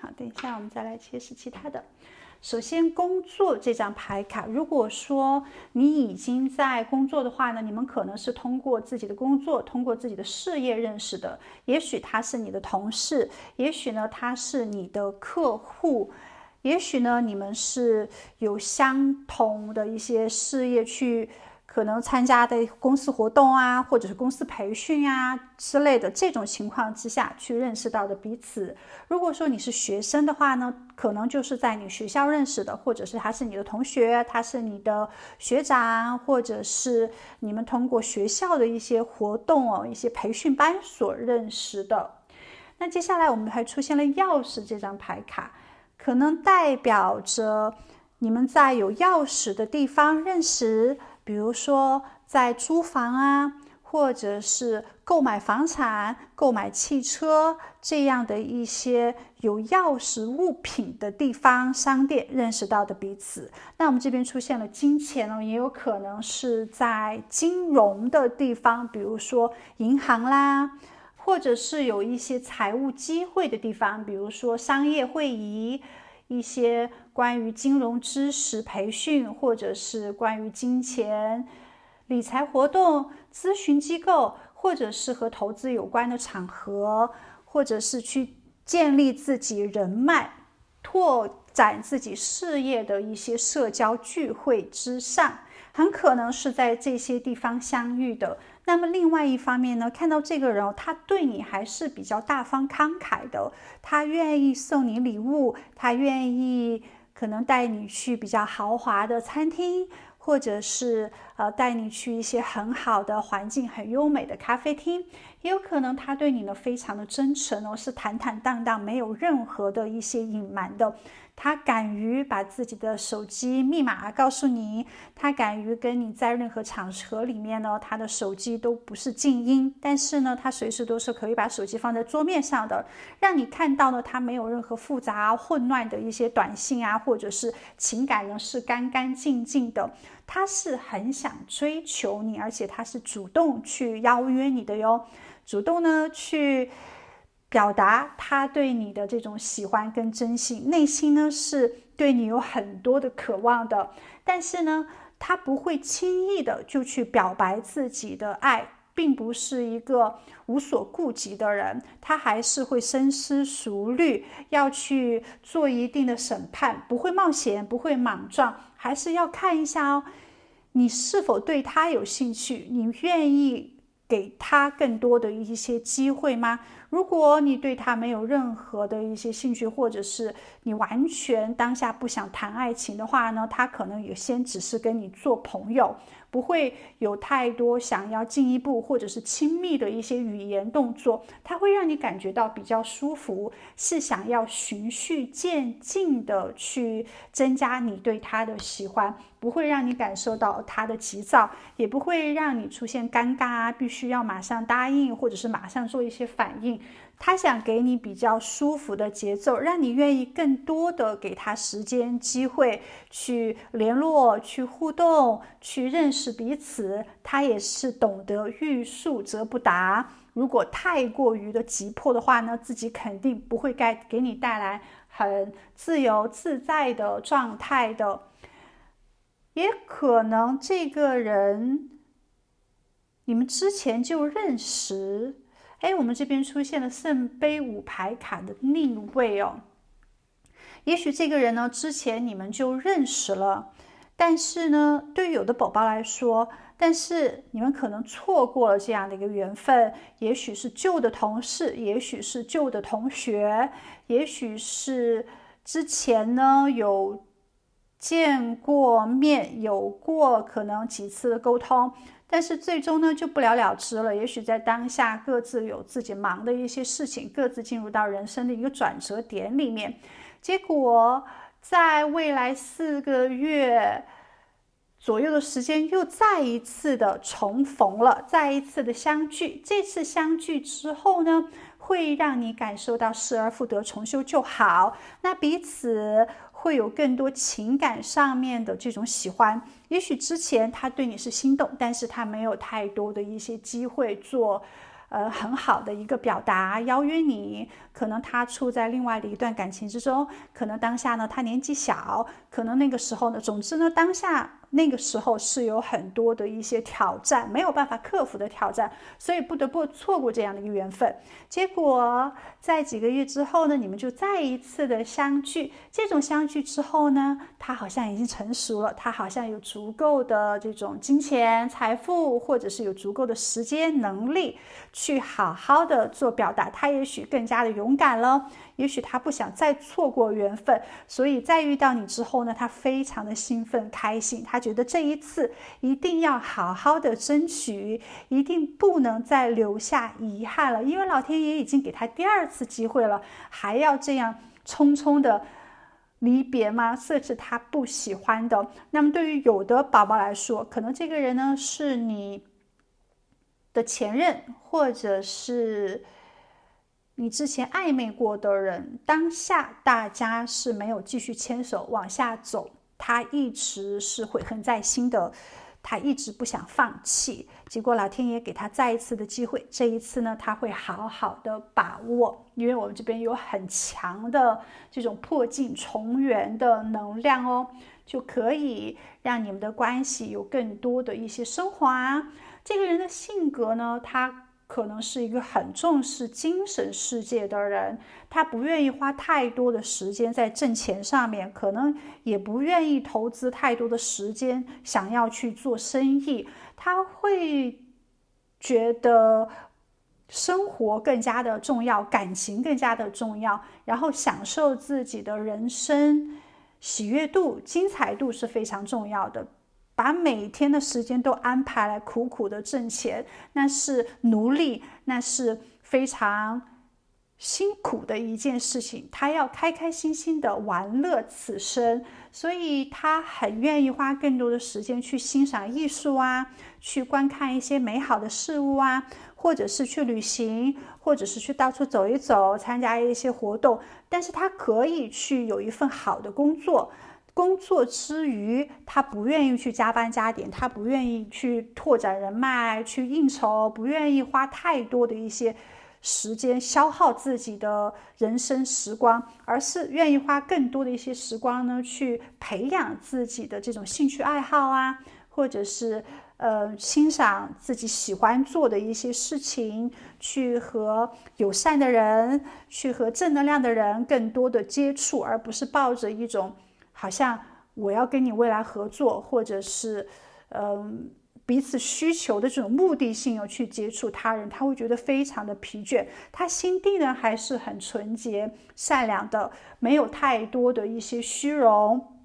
好，等一下我们再来揭示其他的。首先工作这张牌卡，如果说你已经在工作的话呢，你们可能是通过自己的工作，通过自己的事业认识的，也许他是你的同事，也许呢他是你的客户，也许呢你们是有相同的一些事业去可能参加的公司活动啊，或者是公司培训啊之类的，这种情况之下去认识到的彼此。如果说你是学生的话呢，可能就是在你学校认识的，或者是他是你的同学，他是你的学长，或者是你们通过学校的一些活动哦，一些培训班所认识的。那接下来我们还出现了钥匙这张牌卡，可能代表着你们在有钥匙的地方认识，比如说在租房啊，或者是购买房产、购买汽车这样的一些有钥匙物品的地方、商店认识到的彼此。那我们这边出现了金钱呢，也有可能是在金融的地方，比如说银行啦，或者是有一些财务机会的地方，比如说商业会议，一些关于金融知识培训，或者是关于金钱理财活动、咨询机构，或者是和投资有关的场合，或者是去建立自己人脉、拓展自己事业的一些社交聚会之上，很可能是在这些地方相遇的。那么另外一方面呢，看到这个人他对你还是比较大方慷慨的，他愿意送你礼物，他愿意可能带你去比较豪华的餐厅，或者是带你去一些很好的环境、很优美的咖啡厅，也有可能他对你呢非常的真诚哦，是坦坦荡荡，没有任何的一些隐瞒的。他敢于把自己的手机密码告诉你，他敢于跟你在任何场合里面呢，他的手机都不是静音，但是呢，他随时都是可以把手机放在桌面上的，让你看到呢，他没有任何复杂混乱的一些短信啊，或者是情感呢是干干净净的。他是很想追求你，而且他是主动去邀约你的哟，主动呢去表达他对你的这种喜欢跟真心，内心呢是对你有很多的渴望的，但是呢他不会轻易的就去表白自己的爱并不是一个无所顾忌的人，他还是会深思熟虑，要去做一定的审判，不会冒险，不会莽撞，还是要看一下哦，你是否对他有兴趣，你愿意给他更多的一些机会吗？如果你对他没有任何的一些兴趣，或者是你完全当下不想谈爱情的话呢，他可能也先只是跟你做朋友，不会有太多想要进一步或者是亲密的一些语言动作，他会让你感觉到比较舒服，是想要循序渐进的去增加你对他的喜欢，不会让你感受到他的急躁，也不会让你出现尴尬啊，必须要马上答应或者是马上做一些反应。他想给你比较舒服的节奏，让你愿意更多的给他时间机会去联络，去互动，去认识彼此。他也是懂得欲速则不达，如果太过于的急迫的话呢，自己肯定不会给你带来很自由自在的状态的。也可能这个人你们之前就认识，我们这边出现了圣杯5牌卡的逆位哦。也许这个人呢，之前你们就认识了，但是呢，对于有的宝宝来说，但是你们可能错过了这样的一个缘分，也许是旧的同事，也许是旧的同学，也许是之前呢有见过面，有过可能几次的沟通，但是最终呢就不了了之了。也许在当下各自有自己忙的一些事情，各自进入到人生的一个转折点里面，结果在未来4个月左右的时间又再一次的重逢了，再一次的相聚。这次相聚之后呢，会让你感受到失而复得，重修旧好，那彼此会有更多情感上面的这种喜欢。也许之前他对你是心动，但是他没有太多的一些机会做很好的一个表达，邀约你，可能他处在另外的一段感情之中，可能当下呢他年纪小，可能那个时候呢，总之呢当下那个时候是有很多的一些挑战，没有办法克服的挑战，所以不得不错过这样的一个缘分。结果在几个月之后呢，你们就再一次的相聚。这种相聚之后呢，他好像已经成熟了，他好像有足够的这种金钱财富，或者是有足够的时间能力去好好的做表达，他也许更加的勇敢了，也许他不想再错过缘分，所以在遇到你之后呢，他非常的兴奋开心，他觉得这一次一定要好好的争取，一定不能再留下遗憾了，因为老天爷已经给他第2次机会了，还要这样匆匆的离别吗？这是他不喜欢的。那么对于有的宝宝来说，可能这个人呢是你的前任，或者是你之前暧昧过的人，当下大家是没有继续牵手往下走，他一直是悔恨在心的，他一直不想放弃，结果老天爷给他再一次的机会，这一次呢他会好好的把握，因为我们这边有很强的这种破镜重圆的能量哦，就可以让你们的关系有更多的一些升华。这个人的性格呢，他可能是一个很重视精神世界的人，他不愿意花太多的时间在挣钱上面，可能也不愿意投资太多的时间想要去做生意，他会觉得生活更加的重要，感情更加的重要，然后享受自己的人生，喜悦度、精彩度是非常重要的。把每天的时间都安排来苦苦的挣钱，那是奴隶，那是非常辛苦的一件事情。他要开开心心的玩乐此生，所以他很愿意花更多的时间去欣赏艺术啊，去观看一些美好的事物啊，或者是去旅行，或者是去到处走一走，参加一些活动。但是他可以去有一份好的工作，工作之余他不愿意去加班加点，他不愿意去拓展人脉，去应酬，不愿意花太多的一些时间消耗自己的人生时光，而是愿意花更多的一些时光呢，去培养自己的这种兴趣爱好啊，或者是欣赏自己喜欢做的一些事情，去和友善的人，去和正能量的人更多的接触，而不是抱着一种好像我要跟你未来合作，或者是彼此需求的这种目的性去接触他人，他会觉得非常的疲倦。他心地呢还是很纯洁善良的，没有太多的一些虚荣，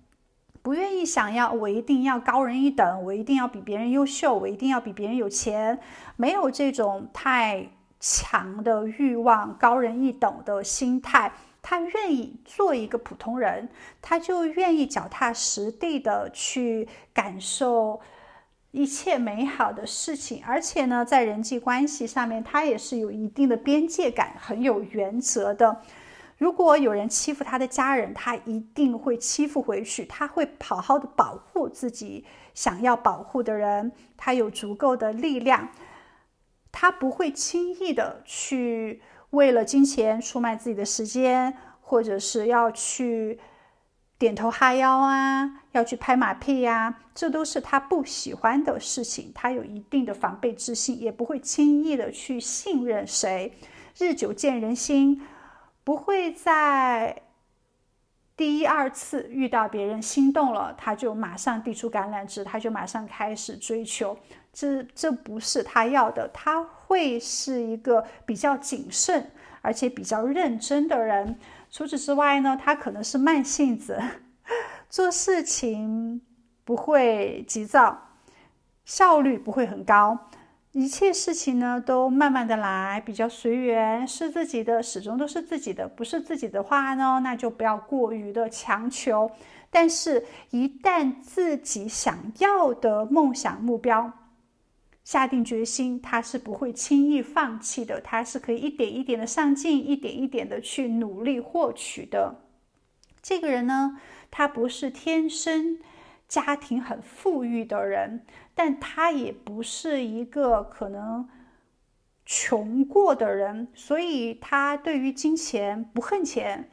不愿意想要我一定要高人一等，我一定要比别人优秀，我一定要比别人有钱，没有这种太强的欲望，高人一等的心态。他愿意做一个普通人，他就愿意脚踏实地的去感受一切美好的事情，而且呢，在人际关系上面，他也是有一定的边界感，很有原则的。如果有人欺负他的家人，他一定会欺负回去，他会好好的保护自己想要保护的人，他有足够的力量，他不会轻易的去为了金钱出卖自己的时间，或者是要去点头哈腰啊，要去拍马屁呀，这都是他不喜欢的事情。他有一定的防备之心，也不会轻易的去信任谁。日久见人心，不会在第一二次遇到别人心动了，他就马上递出橄榄枝，他就马上开始追求。这不是他要的，他会是一个比较谨慎而且比较认真的人。除此之外呢，他可能是慢性子，做事情不会急躁，效率不会很高，一切事情呢都慢慢的来，比较随缘，是自己的始终都是自己的，不是自己的话呢，那就不要过于的强求。但是一旦自己想要的梦想目标下定决心，他是不会轻易放弃的，他是可以一点一点的上进，一点一点的去努力获取的。这个人呢，他不是天生家庭很富裕的人，但他也不是一个可能穷过的人，所以他对于金钱不恨钱，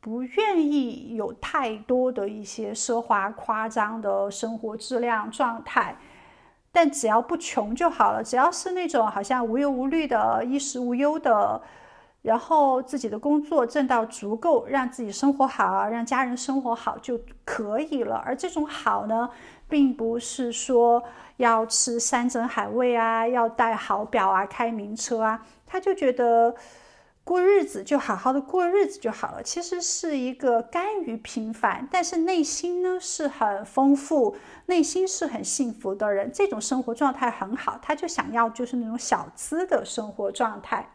不愿意有太多的一些奢华夸张的生活质量状态，但只要不穷就好了，只要是那种好像无忧无虑的，衣食无忧的，然后自己的工作挣到足够，让自己生活好，让家人生活好就可以了。而这种好呢，并不是说要吃山珍海味啊，要戴好表啊，开名车啊，他就觉得过日子就好好的过日子就好了，其实是一个甘于平凡，但是内心呢是很丰富，内心是很幸福的人，这种生活状态很好，他就想要就是那种小资的生活状态。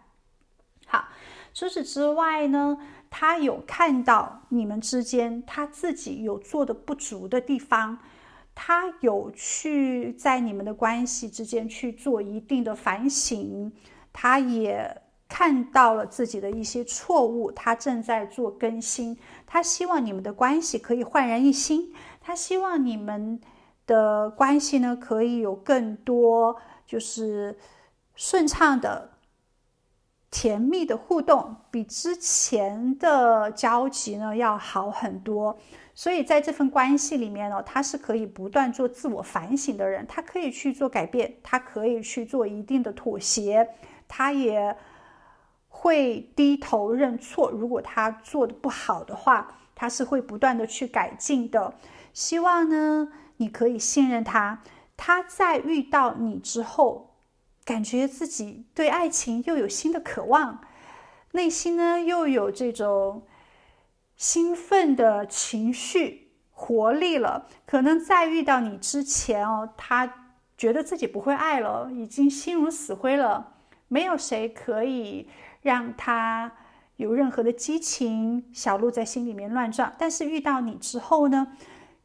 好，除此之外呢，他有看到你们之间他自己有做的不足的地方，他有去在你们的关系之间去做一定的反省，他也看到了自己的一些错误，他正在做更新，他希望你们的关系可以焕然一新，他希望你们的关系呢可以有更多就是顺畅的甜蜜的互动，比之前的交集呢要好很多。所以在这份关系里面呢，他是可以不断做自我反省的人，他可以去做改变，他可以去做一定的妥协，他也会低头认错，如果他做的不好的话，他是会不断的去改进的。希望呢，你可以信任他，他在遇到你之后，感觉自己对爱情又有新的渴望，内心呢又有这种兴奋的情绪活力了。可能在遇到你之前他觉得自己不会爱了，已经心如死灰了，没有谁可以让他有任何的激情，小鹿在心里面乱撞。但是遇到你之后呢，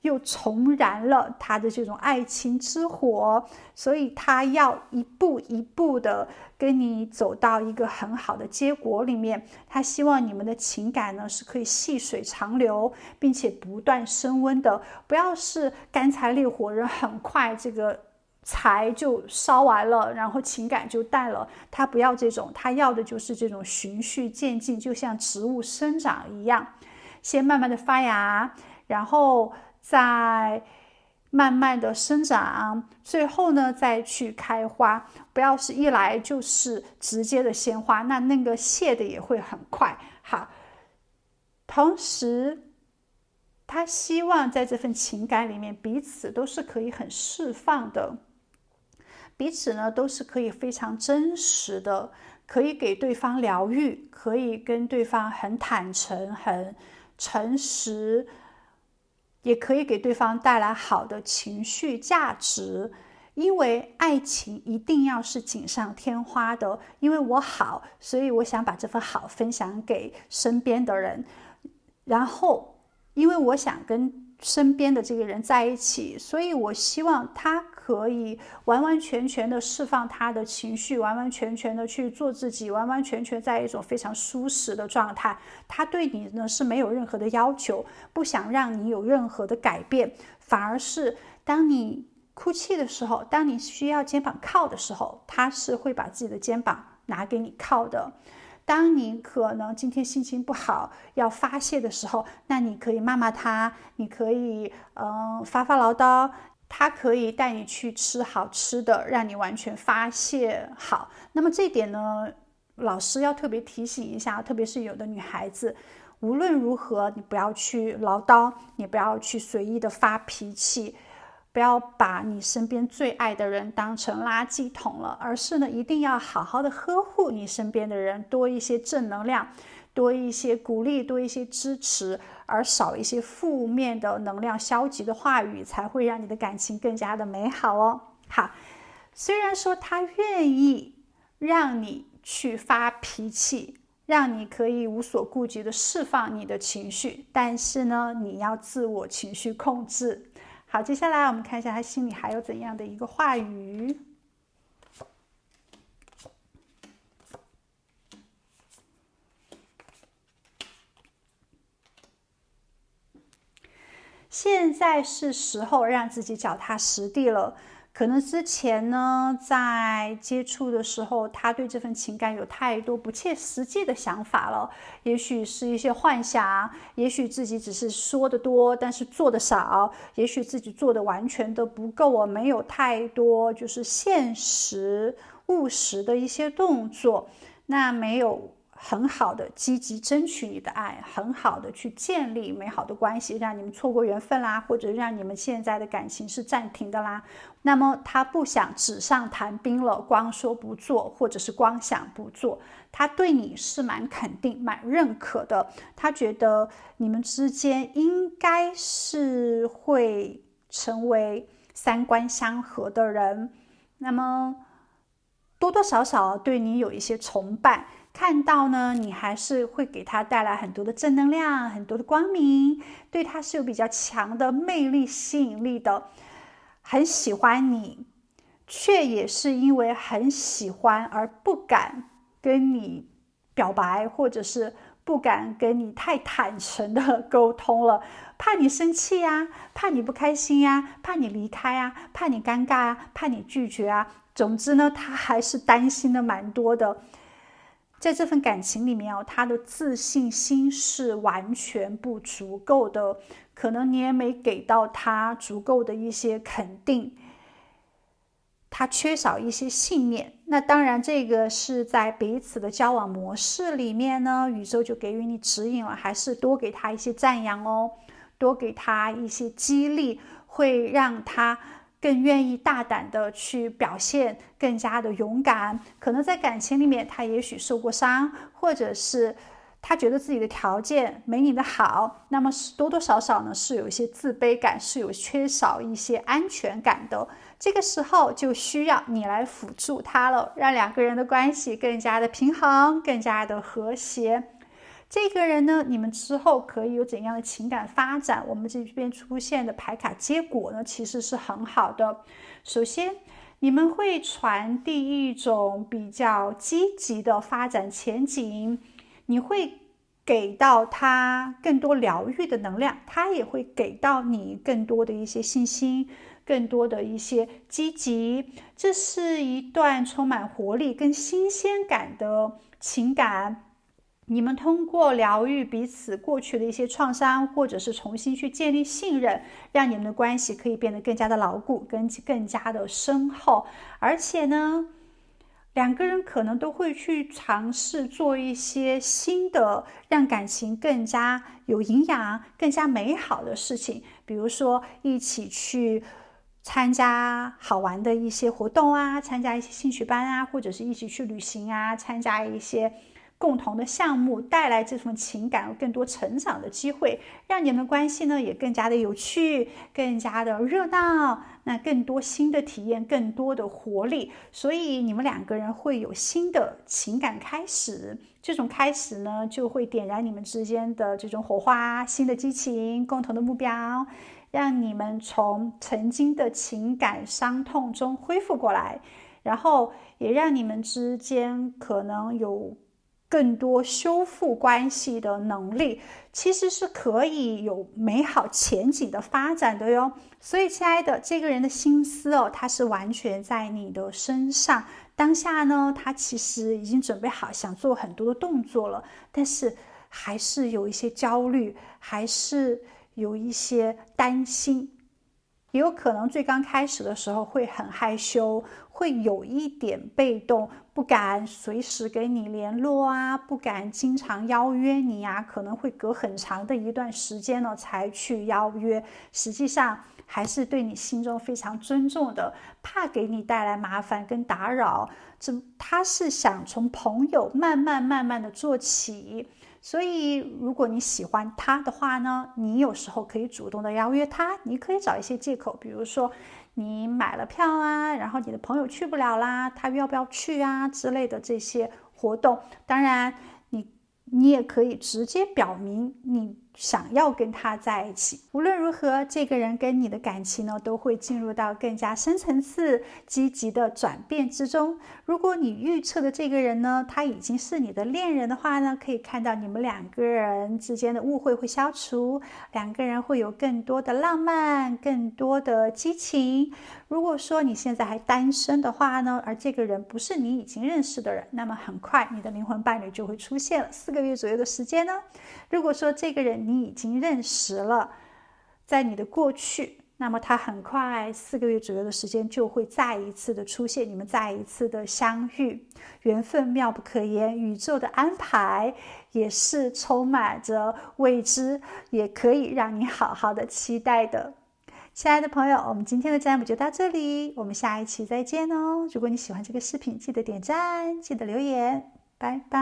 又重燃了他的这种爱情之火，所以他要一步一步的跟你走到一个很好的结果里面。他希望你们的情感呢是可以细水长流，并且不断升温的，不要是干柴烈火人，很快这个柴就烧完了，然后情感就淡了。他不要这种，他要的就是这种循序渐进，就像植物生长一样，先慢慢的发芽，然后在慢慢的生长，最后呢再去开花，不要是一来就是直接的鲜花，那个谢的也会很快。好，同时他希望在这份情感里面，彼此都是可以很释放的，彼此呢都是可以非常真实的，可以给对方疗愈，可以跟对方很坦诚、很诚实，也可以给对方带来好的情绪价值。因为爱情一定要是锦上添花的，因为我好，所以我想把这份好分享给身边的人，然后因为我想跟身边的这个人在一起，所以我希望他可以完完全全的释放他的情绪，完完全全的去做自己，完完全全在一种非常舒适的状态。他对你呢是没有任何的要求，不想让你有任何的改变，反而是当你哭泣的时候，当你需要肩膀靠的时候，他是会把自己的肩膀拿给你靠的。当你可能今天心情不好要发泄的时候，那你可以骂骂他，你可以发发唠叨，他可以带你去吃好吃的，让你完全发泄好。那么这点呢，老师要特别提醒一下，特别是有的女孩子，无论如何你不要去唠叨，你不要去随意的发脾气，不要把你身边最爱的人当成垃圾桶了，而是呢，一定要好好的呵护你身边的人，多一些正能量，多一些鼓励，多一些支持，而少一些负面的能量、消极的话语，才会让你的感情更加的美好哦。好，虽然说他愿意让你去发脾气，让你可以无所顾忌的释放你的情绪，但是呢，你要自我情绪控制。好，接下来我们看一下他心里还有怎样的一个话语。现在是时候让自己脚踏实地了。可能之前呢，在接触的时候，他对这份情感有太多不切实际的想法了，也许是一些幻想，也许自己只是说的多，但是做的少，也许自己做的完全都不够，没有太多就是现实务实的一些动作，那没有很好的积极争取你的爱，很好的去建立美好的关系，让你们错过缘分啦，或者让你们现在的感情是暂停的啦。那么他不想纸上谈兵了，光说不做，或者是光想不做。他对你是蛮肯定、蛮认可的，他觉得你们之间应该是会成为三观相合的人，那么多多少少对你有一些崇拜，看到呢，你还是会给他带来很多的正能量，很多的光明，对他是有比较强的魅力吸引力的，很喜欢你，却也是因为很喜欢而不敢跟你表白，或者是不敢跟你太坦诚的沟通了，怕你生气呀，怕你不开心呀，怕你离开啊，怕你尴尬啊，怕你拒绝啊，总之呢，他还是担心的蛮多的。在这份感情里面他的自信心是完全不足够的，可能你也没给到他足够的一些肯定，他缺少一些信念。那当然这个是在彼此的交往模式里面呢，宇宙就给予你指引了，还是多给他一些赞扬哦，多给他一些激励，会让他更愿意大胆的去表现，更加的勇敢。可能在感情里面他也许受过伤，或者是他觉得自己的条件没你的好，那么多多少少呢是有一些自卑感，是有缺少一些安全感的。这个时候就需要你来辅助他了，让两个人的关系更加的平衡，更加的和谐。这个人呢，你们之后可以有怎样的情感发展？我们这边出现的牌卡结果呢，其实是很好的。首先，你们会传递一种比较积极的发展前景，你会给到他更多疗愈的能量，他也会给到你更多的一些信心，更多的一些积极。这是一段充满活力跟新鲜感的情感。你们通过疗愈彼此过去的一些创伤，或者是重新去建立信任，让你们的关系可以变得更加的牢固，更加的深厚。而且呢，两个人可能都会去尝试做一些新的，让感情更加有营养、更加美好的事情，比如说一起去参加好玩的一些活动啊，参加一些兴趣班啊，或者是一起去旅行啊，参加一些共同的项目，带来这份情感更多成长的机会，让你们的关系呢也更加的有趣，更加的热闹，那更多新的体验，更多的活力，所以你们两个人会有新的情感开始。这种开始呢，就会点燃你们之间的这种火花，新的激情，共同的目标，让你们从曾经的情感伤痛中恢复过来，然后也让你们之间可能有更多修复关系的能力，其实是可以有美好前景的发展的哟。所以亲爱的，这个人的心思他是完全在你的身上，当下呢他其实已经准备好想做很多的动作了，但是还是有一些焦虑，还是有一些担心，也有可能最刚开始的时候会很害羞，会有一点被动，不敢随时跟你联络啊，不敢经常邀约你啊，可能会隔很长的一段时间呢才去邀约，实际上还是对你心中非常尊重的，怕给你带来麻烦跟打扰，他是想从朋友慢慢的做起。所以如果你喜欢他的话呢，你有时候可以主动的邀约他，你可以找一些借口，比如说你买了票啊，然后你的朋友去不了啦，他要不要去啊之类的这些活动。当然你也可以直接表明你想要跟他在一起。无论如何，这个人跟你的感情呢，都会进入到更加深层次、积极的转变之中。如果你预测的这个人呢，他已经是你的恋人的话呢，可以看到你们两个人之间的误会会消除，两个人会有更多的浪漫，更多的激情。如果说你现在还单身的话呢，而这个人不是你已经认识的人，那么很快你的灵魂伴侣就会出现了，4个月左右的时间呢。如果说这个人你已经认识了，在你的过去，那么他很快4个月左右的时间就会再一次的出现，你们再一次的相遇，缘分妙不可言，宇宙的安排也是充满着未知，也可以让你好好的期待的。亲爱的朋友，我们今天的占卜就到这里，我们下一期再见哦。如果你喜欢这个视频，记得点赞，记得留言，拜拜。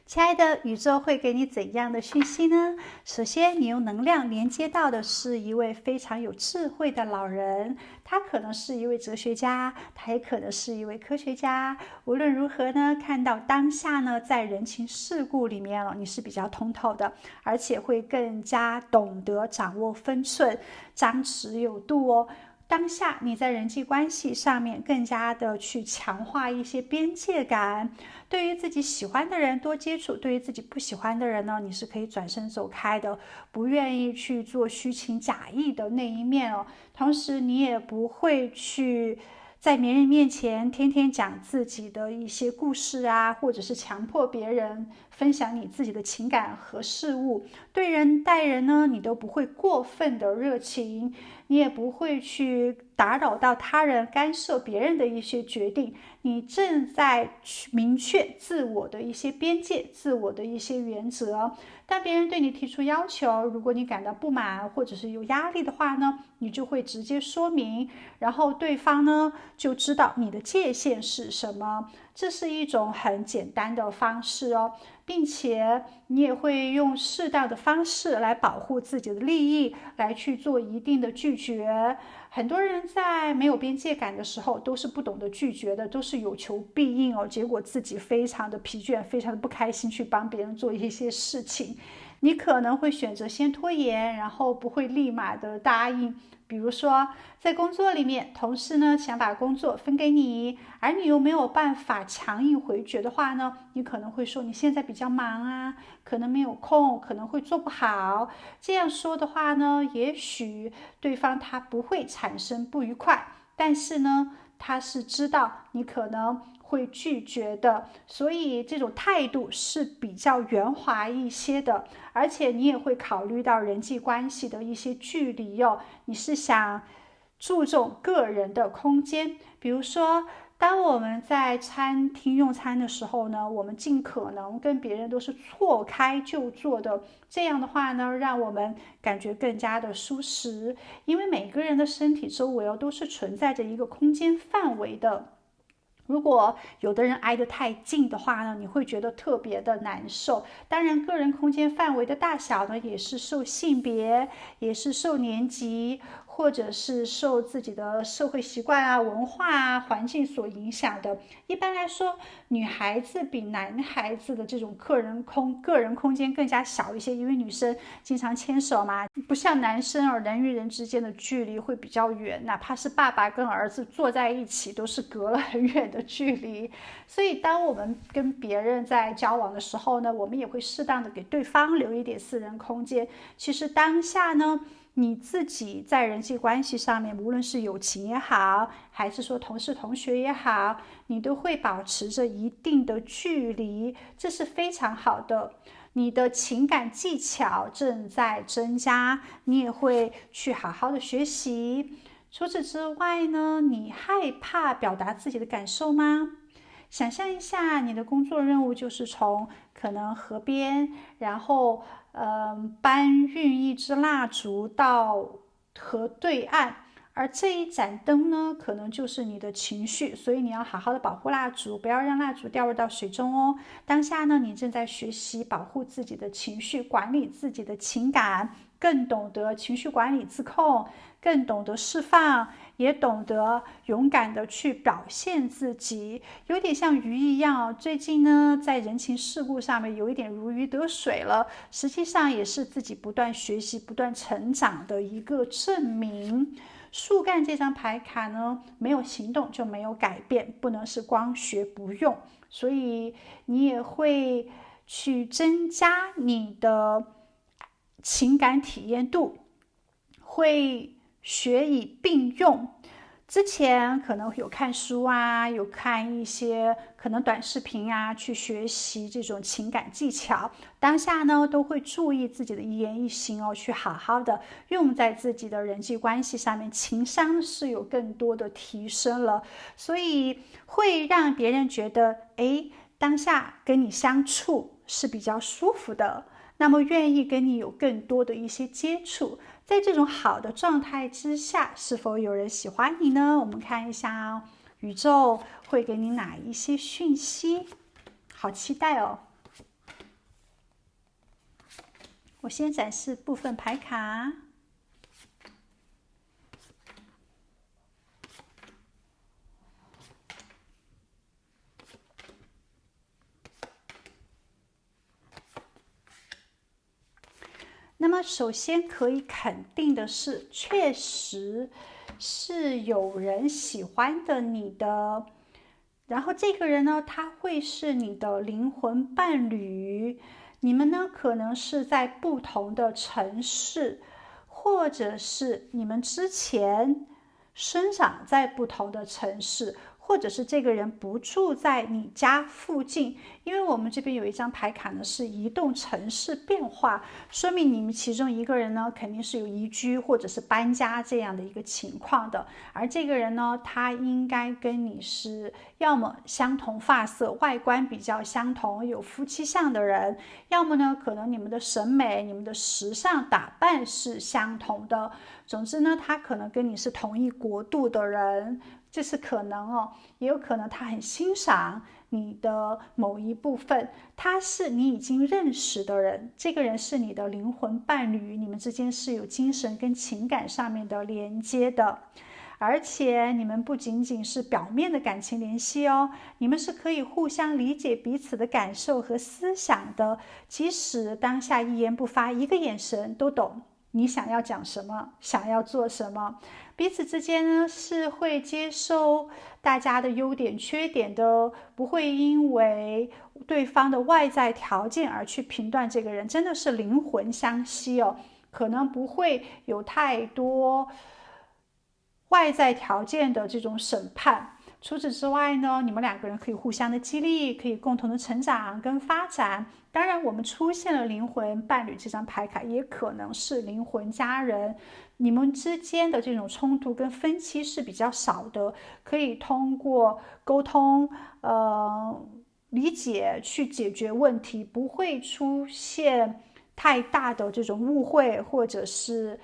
亲爱的，宇宙会给你怎样的讯息呢？首先，你用能量连接到的是一位非常有智慧的老人，他可能是一位哲学家，他也可能是一位科学家。无论如何呢，看到当下呢，在人情世故里面你是比较通透的，而且会更加懂得掌握分寸，张弛有度哦。当下你在人际关系上面更加的去强化一些边界感，对于自己喜欢的人多接触，对于自己不喜欢的人呢，你是可以转身走开的，不愿意去做虚情假意的那一面哦。同时你也不会去在别人面前天天讲自己的一些故事啊，或者是强迫别人分享你自己的情感和事物。对人待人呢，你都不会过分的热情，你也不会去打扰到他人，干涉别人的一些决定。你正在明确自我的一些边界，自我的一些原则。当别人对你提出要求，如果你感到不满或者是有压力的话呢，你就会直接说明，然后对方呢就知道你的界限是什么。这是一种很简单的方式哦，并且你也会用适当的方式来保护自己的利益，来去做一定的拒绝。很多人在没有边界感的时候都是不懂得拒绝的，都是有求必应哦，结果自己非常的疲倦，非常的不开心，去帮别人做一些事情。你可能会选择先拖延，然后不会立马的答应。比如说在工作里面，同事呢想把工作分给你，而你又没有办法强硬回绝的话呢，你可能会说你现在比较忙啊，可能没有空，可能会做不好。这样说的话呢，也许对方他不会产生不愉快，但是呢他是知道你可能会拒绝的，所以这种态度是比较圆滑一些的，而且你也会考虑到人际关系的一些距离哦，你是想注重个人的空间，比如说当我们在餐厅用餐的时候呢，我们尽可能跟别人都是错开就坐的，这样的话呢，让我们感觉更加的舒适。因为每个人的身体周围都是存在着一个空间范围的。如果有的人挨得太近的话呢，你会觉得特别的难受。当然，个人空间范围的大小呢，也是受性别，也是受年纪，或者是受自己的社会习惯啊、文化啊、环境所影响的。一般来说，女孩子比男孩子的这种个人空间更加小一些，因为女生经常牵手嘛，不像男生人与人之间的距离会比较远，哪怕是爸爸跟儿子坐在一起，都是隔了很远的距离。所以当我们跟别人在交往的时候呢，我们也会适当的给对方留一点私人空间。其实当下呢，你自己在人际关系上面，无论是友情也好，还是说同事同学也好，你都会保持着一定的距离，这是非常好的。你的情感技巧正在增加，你也会去好好的学习。除此之外呢，你害怕表达自己的感受吗？想象一下，你的工作任务就是从可能河边，然后搬运一支蜡烛到河对岸，而这一盏灯呢，可能就是你的情绪，所以你要好好的保护蜡烛，不要让蜡烛掉入到水中哦。当下呢，你正在学习保护自己的情绪，管理自己的情感，更懂得情绪管理自控，更懂得释放，也懂得勇敢的去表现自己，有点像鱼一样。最近呢，在人情世故上面有一点如鱼得水了，实际上也是自己不断学习、不断成长的一个证明。树干这张牌卡呢，没有行动就没有改变，不能是光学不用，所以你也会去增加你的情感体验度，会学以并用。之前可能有看书啊，有看一些可能短视频啊，去学习这种情感技巧。当下呢，都会注意自己的一言一行哦，去好好的用在自己的人际关系上面，情商是有更多的提升了，所以会让别人觉得，当下跟你相处是比较舒服的，那么愿意跟你有更多的一些接触。在这种好的状态之下，是否有人喜欢你呢？我们看一下哦，宇宙会给你哪一些讯息？好期待哦！我先展示部分牌卡。那么首先可以肯定的是，确实是有人喜欢的你的，然后这个人呢，他会是你的灵魂伴侣，你们呢可能是在不同的城市，或者是你们之前生长在不同的城市，或者是这个人不住在你家附近。因为我们这边有一张牌卡呢，是移动城市变化，说明你们其中一个人呢，肯定是有移居或者是搬家这样的一个情况的。而这个人呢，他应该跟你是要么相同发色，外观比较相同，有夫妻相的人，要么呢，可能你们的审美、你们的时尚打扮是相同的。总之呢，他可能跟你是同一国度的人，这是可能哦，也有可能他很欣赏你的某一部分，他是你已经认识的人，这个人是你的灵魂伴侣，你们之间是有精神跟情感上面的连接的，而且你们不仅仅是表面的感情联系哦，你们是可以互相理解彼此的感受和思想的，即使当下一言不发，一个眼神都懂你想要讲什么，想要做什么。彼此之间呢，是会接受大家的优点缺点的，不会因为对方的外在条件而去评断这个人，真的是灵魂相吸哦，可能不会有太多外在条件的这种审判，除此之外呢，你们两个人可以互相的激励，可以共同的成长跟发展。当然，我们出现了灵魂伴侣这张牌卡，也可能是灵魂家人，你们之间的这种冲突跟分歧是比较少的，可以通过沟通，理解去解决问题，不会出现太大的这种误会或者是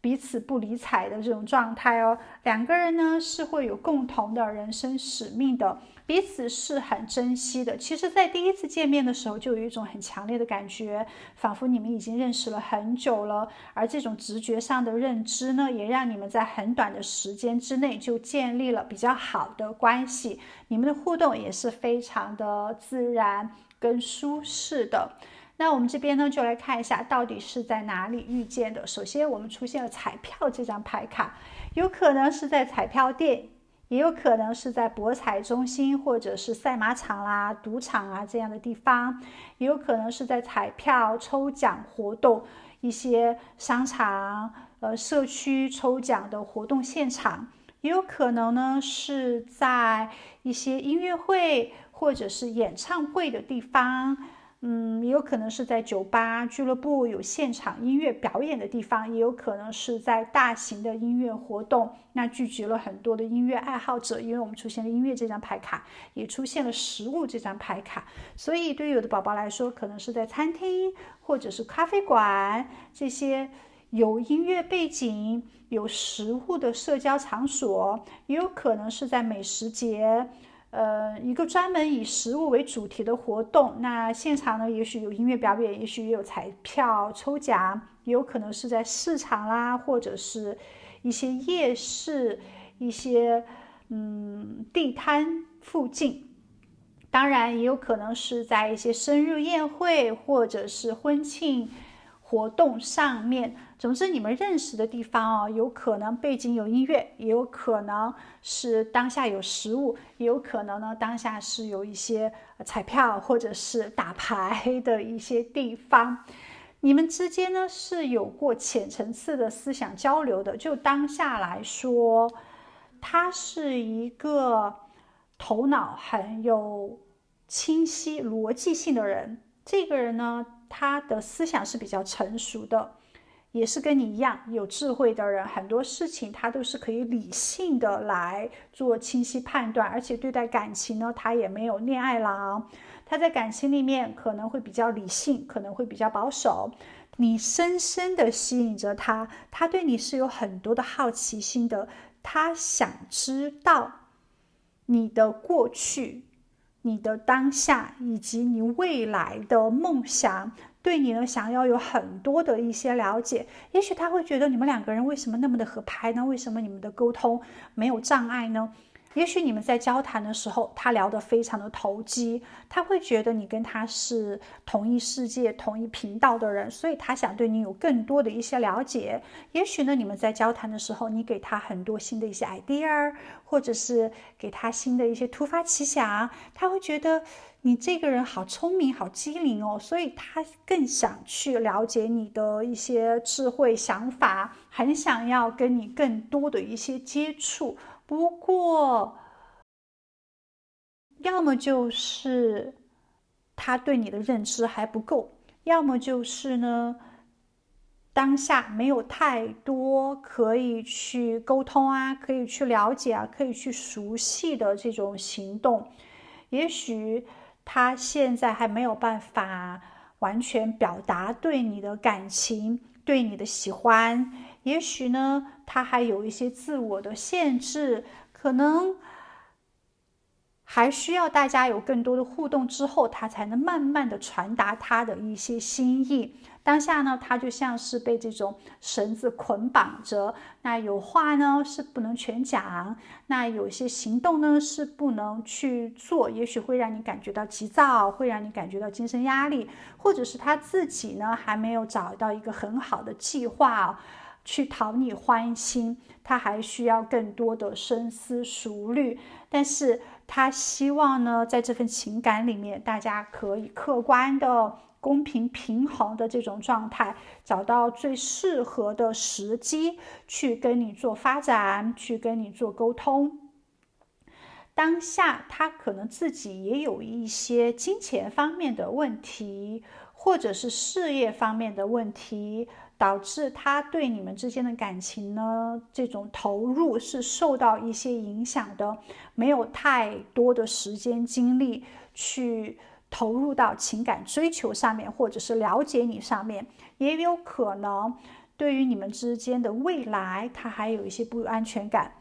彼此不理睬的这种状态哦。两个人呢是会有共同的人生使命的，彼此是很珍惜的。其实在第一次见面的时候就有一种很强烈的感觉，仿佛你们已经认识了很久了，而这种直觉上的认知呢，也让你们在很短的时间之内就建立了比较好的关系，你们的互动也是非常的自然跟舒适的。那我们这边呢，就来看一下到底是在哪里遇见的。首先我们出现了彩票这张牌卡，有可能是在彩票店，也有可能是在博彩中心或者是赛马场啦、赌场啊这样的地方，也有可能是在彩票抽奖活动，一些商场、社区抽奖的活动现场，也有可能呢是在一些音乐会或者是演唱会的地方。也有可能是在酒吧、俱乐部有现场音乐表演的地方，也有可能是在大型的音乐活动，那聚集了很多的音乐爱好者。因为我们出现了音乐这张牌卡，也出现了食物这张牌卡，所以对于有的宝宝来说，可能是在餐厅或者是咖啡馆这些有音乐背景、有食物的社交场所，也有可能是在美食节。一个专门以食物为主题的活动，那现场呢，也许有音乐表演，也许也有彩票抽奖，也有可能是在市场啦，或者是一些夜市、一些地摊附近。当然，也有可能是在一些生日宴会或者是婚庆活动上面。总之你们认识的地方有可能背景有音乐，也有可能是当下有食物，也有可能呢当下是有一些彩票或者是打牌的一些地方。你们之间呢是有过浅层次的思想交流的。就当下来说，他是一个头脑很有清晰逻辑性的人。这个人呢，他的思想是比较成熟的，也是跟你一样有智慧的人，很多事情他都是可以理性的来做清晰判断，而且对待感情呢，他也没有恋爱脑，他在感情里面可能会比较理性，可能会比较保守。你深深的吸引着他，他对你是有很多的好奇心的，他想知道你的过去、你的当下以及你未来的梦想，对你呢想要有很多的一些了解。也许他会觉得你们两个人为什么那么的合拍呢？为什么你们的沟通没有障碍呢？也许你们在交谈的时候，他聊得非常的投机，他会觉得你跟他是同一世界、同一频道的人，所以他想对你有更多的一些了解。也许呢，你们在交谈的时候，你给他很多新的一些 idea， 或者是给他新的一些突发奇想，他会觉得你这个人好聪明、好机灵哦，所以他更想去了解你的一些智慧想法，很想要跟你更多的一些接触。不过，要么就是他对你的认知还不够，要么就是呢，当下没有太多可以去沟通啊，可以去了解啊，可以去熟悉的这种行动。也许他现在还没有办法完全表达对你的感情，对你的喜欢。也许呢，他还有一些自我的限制，可能还需要大家有更多的互动之后，他才能慢慢的传达他的一些心意。当下呢，他就像是被这种绳子捆绑着，那有话呢是不能全讲，那有些行动呢是不能去做，也许会让你感觉到急躁，会让你感觉到精神压力，或者是他自己呢还没有找到一个很好的计划去讨你欢心，他还需要更多的深思熟虑。但是他希望呢，在这份情感里面，大家可以客观的、公平平衡的这种状态，找到最适合的时机去跟你做发展，去跟你做沟通。当下他可能自己也有一些金钱方面的问题，或者是事业方面的问题，导致他对你们之间的感情呢，这种投入是受到一些影响的，没有太多的时间精力去投入到情感追求上面，或者是了解你上面，也有可能对于你们之间的未来，他还有一些不安全感，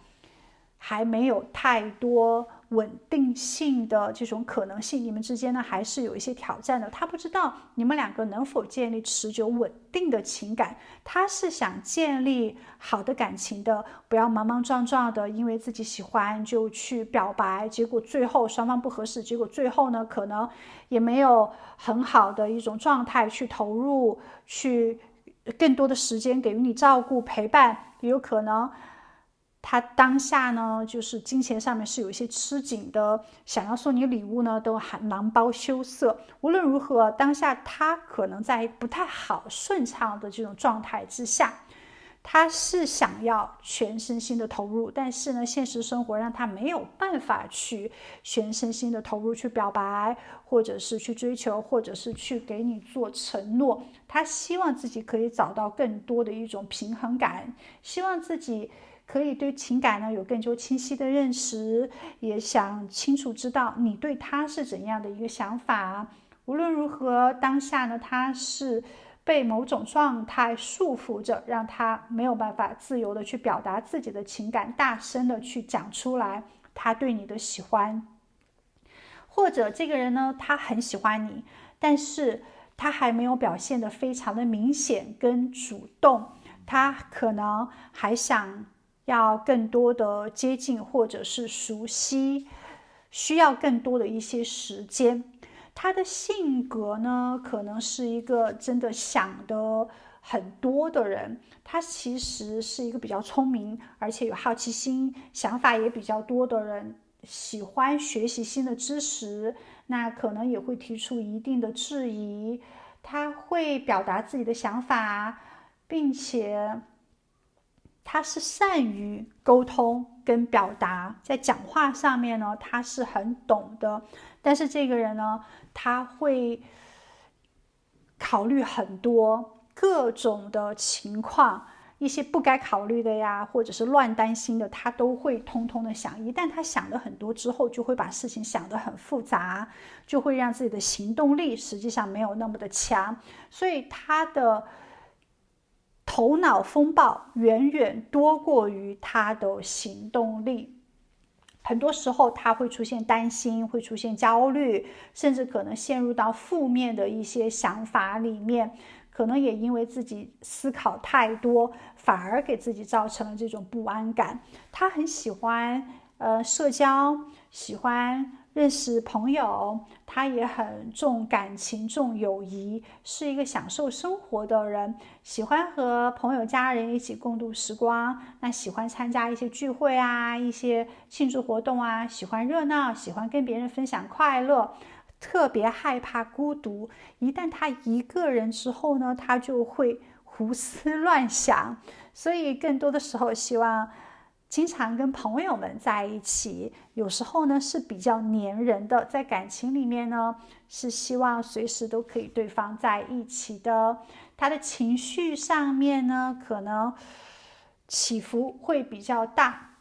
还没有太多稳定性的这种可能性，你们之间呢还是有一些挑战的。他不知道你们两个能否建立持久稳定的情感，他是想建立好的感情的，不要莽莽撞撞的，因为自己喜欢就去表白，结果最后双方不合适，结果最后呢可能也没有很好的一种状态去投入，去更多的时间给予你照顾陪伴，也有可能他当下呢，就是金钱上面是有一些吃紧的，想要送你礼物呢，都还囊包羞涩。无论如何，当下他可能在不太好顺畅的这种状态之下，他是想要全身心的投入，但是呢，现实生活让他没有办法去全身心的投入去表白，或者是去追求，或者是去给你做承诺。他希望自己可以找到更多的一种平衡感，希望自己可以对情感呢有更多清晰的认识，也想清楚知道你对他是怎样的一个想法。无论如何，当下呢，他是被某种状态束缚着，让他没有办法自由的去表达自己的情感，大声的去讲出来他对你的喜欢。或者这个人呢，他很喜欢你，但是他还没有表现得非常的明显跟主动，他可能还想要更多的接近或者是熟悉，需要更多的一些时间。他的性格呢，可能是一个真的想的很多的人，他其实是一个比较聪明，而且有好奇心，想法也比较多的人，喜欢学习新的知识，那可能也会提出一定的质疑，他会表达自己的想法，并且他是善于沟通跟表达，在讲话上面呢，他是很懂的。但是这个人呢，他会考虑很多各种的情况，一些不该考虑的呀，或者是乱担心的，他都会通通的想。一旦他想了很多之后，就会把事情想得很复杂，就会让自己的行动力实际上没有那么的强，所以他的头脑风暴远远多过于他的行动力。很多时候他会出现担心，会出现焦虑，甚至可能陷入到负面的一些想法里面，可能也因为自己思考太多，反而给自己造成了这种不安感。他很喜欢社交，喜欢认识朋友，他也很重感情、重友谊，是一个享受生活的人，喜欢和朋友、家人一起共度时光。那喜欢参加一些聚会啊，一些庆祝活动啊，喜欢热闹，喜欢跟别人分享快乐，特别害怕孤独。一旦他一个人之后呢，他就会胡思乱想，所以更多的时候希望经常跟朋友们在一起，有时候呢是比较黏人的，在感情里面呢是希望随时都可以对方在一起的。他的情绪上面呢可能起伏会比较大，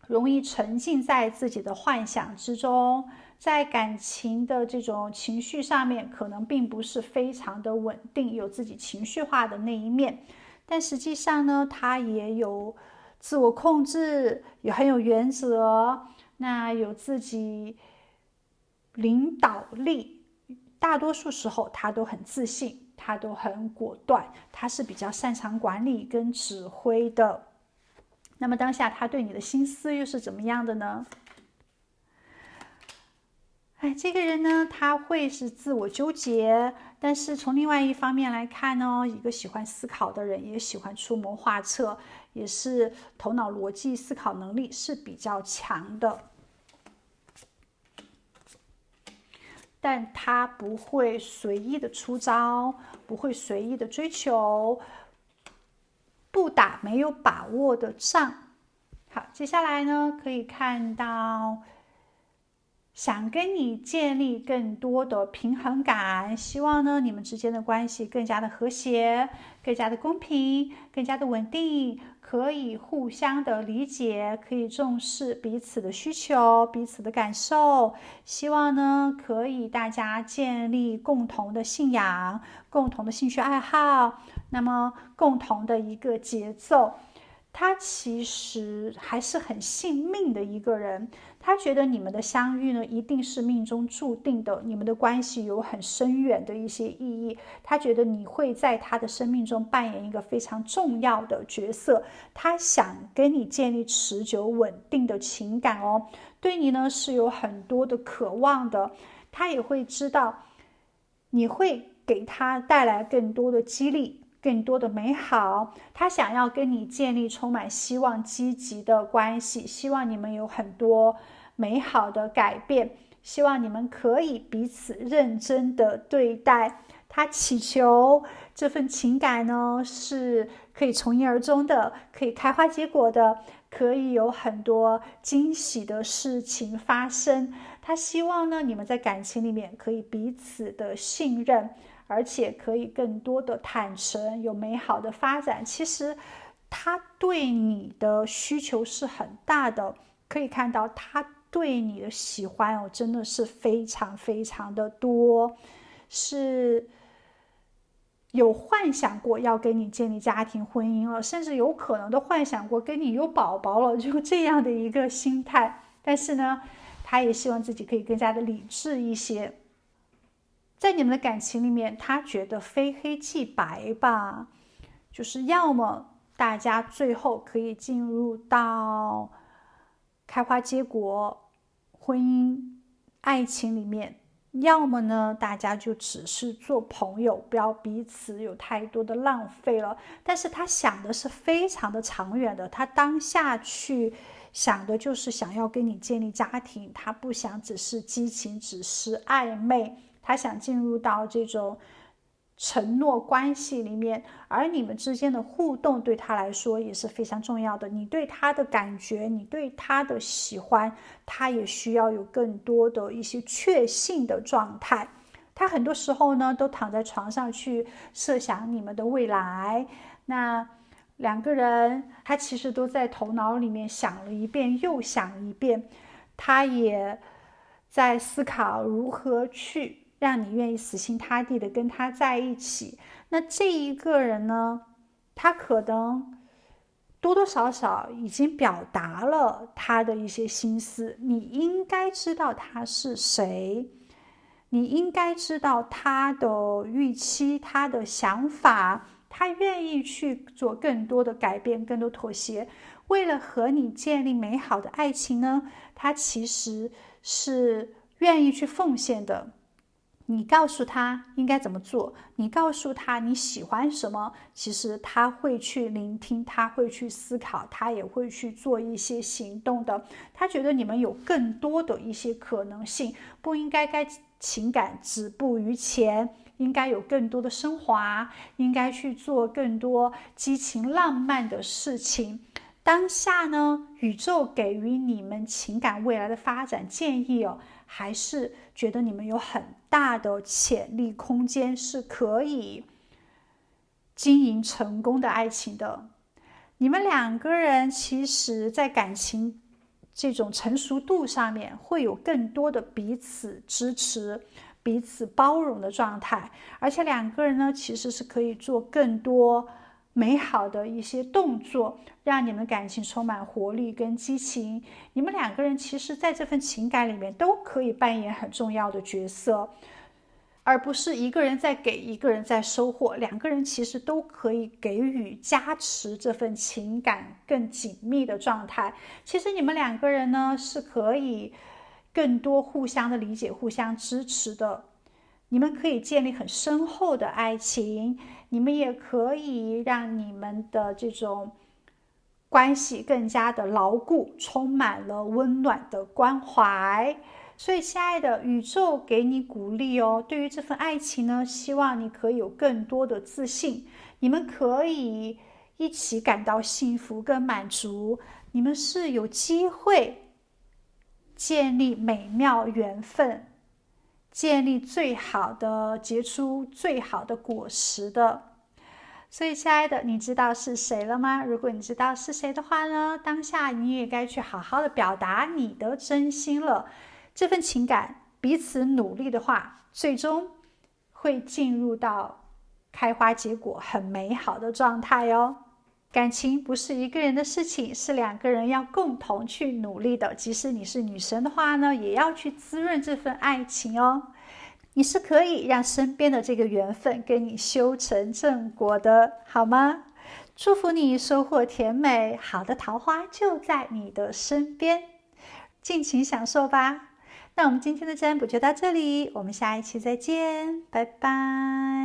容易沉浸在自己的幻想之中，在感情的这种情绪上面可能并不是非常的稳定，有自己情绪化的那一面，但实际上呢他也有自我控制，也很有原则，那有自己领导力，大多数时候他都很自信，他都很果断，他是比较擅长管理跟指挥的。那么当下他对你的心思又是怎么样的呢？这个人呢，他会是自我纠结，但是从另外一方面来看呢，一个喜欢思考的人，也喜欢出谋划策，也是头脑逻辑思考能力是比较强的，但他不会随意的出招，不会随意的追求，不打没有把握的仗。好，接下来呢，可以看到想跟你建立更多的平衡感，希望呢你们之间的关系更加的和谐，更加的公平，更加的稳定，可以互相的理解，可以重视彼此的需求，彼此的感受。希望呢可以大家建立共同的信仰，共同的兴趣爱好，那么共同的一个节奏。他其实还是很信命的一个人，他觉得你们的相遇呢一定是命中注定的，你们的关系有很深远的一些意义，他觉得你会在他的生命中扮演一个非常重要的角色，他想跟你建立持久稳定的情感哦，对你呢是有很多的渴望的，他也会知道你会给他带来更多的激励，更多的美好，他想要跟你建立充满希望积极的关系，希望你们有很多美好的改变，希望你们可以彼此认真的对待。他祈求这份情感呢是可以从一而终的，可以开花结果的，可以有很多惊喜的事情发生。他希望呢你们在感情里面可以彼此的信任，而且可以更多的坦诚，有美好的发展。其实他对你的需求是很大的，可以看到他对你的喜欢哦，真的是非常非常的多，是有幻想过要跟你建立家庭婚姻了，甚至有可能都幻想过跟你有宝宝了，就这样的一个心态。但是呢，他也希望自己可以更加的理智一些。在你们的感情里面，他觉得非黑即白吧，就是要么大家最后可以进入到开花结果、婚姻、爱情里面，要么呢大家就只是做朋友，不要彼此有太多的浪费了。但是他想的是非常的长远的，他当下去想的就是想要跟你建立家庭，他不想只是激情，只是暧昧，他想进入到这种承诺关系里面，而你们之间的互动对他来说也是非常重要的。你对他的感觉，你对他的喜欢，他也需要有更多的一些确信的状态。他很多时候呢，都躺在床上去设想你们的未来。那两个人，他其实都在头脑里面想了一遍又想一遍，他也在思考如何去让你愿意死心塌地的跟他在一起。那这一个人呢，他可能多多少少已经表达了他的一些心思，你应该知道他是谁，你应该知道他的预期，他的想法，他愿意去做更多的改变，更多妥协，为了和你建立美好的爱情呢，他其实是愿意去奉献的。你告诉他应该怎么做，你告诉他你喜欢什么，其实他会去聆听，他会去思考，他也会去做一些行动的。他觉得你们有更多的一些可能性，不应该情感止步于前，应该有更多的升华，应该去做更多激情浪漫的事情。当下呢，宇宙给予你们情感未来的发展建议哦，还是觉得你们有很大的潜力空间，是可以经营成功的爱情的。你们两个人其实在感情这种成熟度上面会有更多的彼此支持、彼此包容的状态，而且两个人呢其实是可以做更多美好的一些动作，让你们感情充满活力跟激情。你们两个人其实在这份情感里面都可以扮演很重要的角色，而不是一个人在给，一个人在收获。两个人其实都可以给予加持这份情感更紧密的状态。其实你们两个人呢是可以更多互相的理解、互相支持的。你们可以建立很深厚的爱情，你们也可以让你们的这种关系更加的牢固，充满了温暖的关怀。所以亲爱的，宇宙给你鼓励哦，对于这份爱情呢，希望你可以有更多的自信，你们可以一起感到幸福跟满足，你们是有机会建立美妙缘分，建立最好的结出最好的果实的。所以亲爱的，你知道是谁了吗？如果你知道是谁的话呢，当下你也该去好好的表达你的真心了。这份情感彼此努力的话，最终会进入到开花结果很美好的状态哦。感情不是一个人的事情，是两个人要共同去努力的。即使你是女神的话呢，也要去滋润这份爱情哦。你是可以让身边的这个缘分跟你修成正果的，好吗？祝福你收获甜美，好的桃花就在你的身边，尽情享受吧。那我们今天的占卜就到这里，我们下一期再见，拜拜。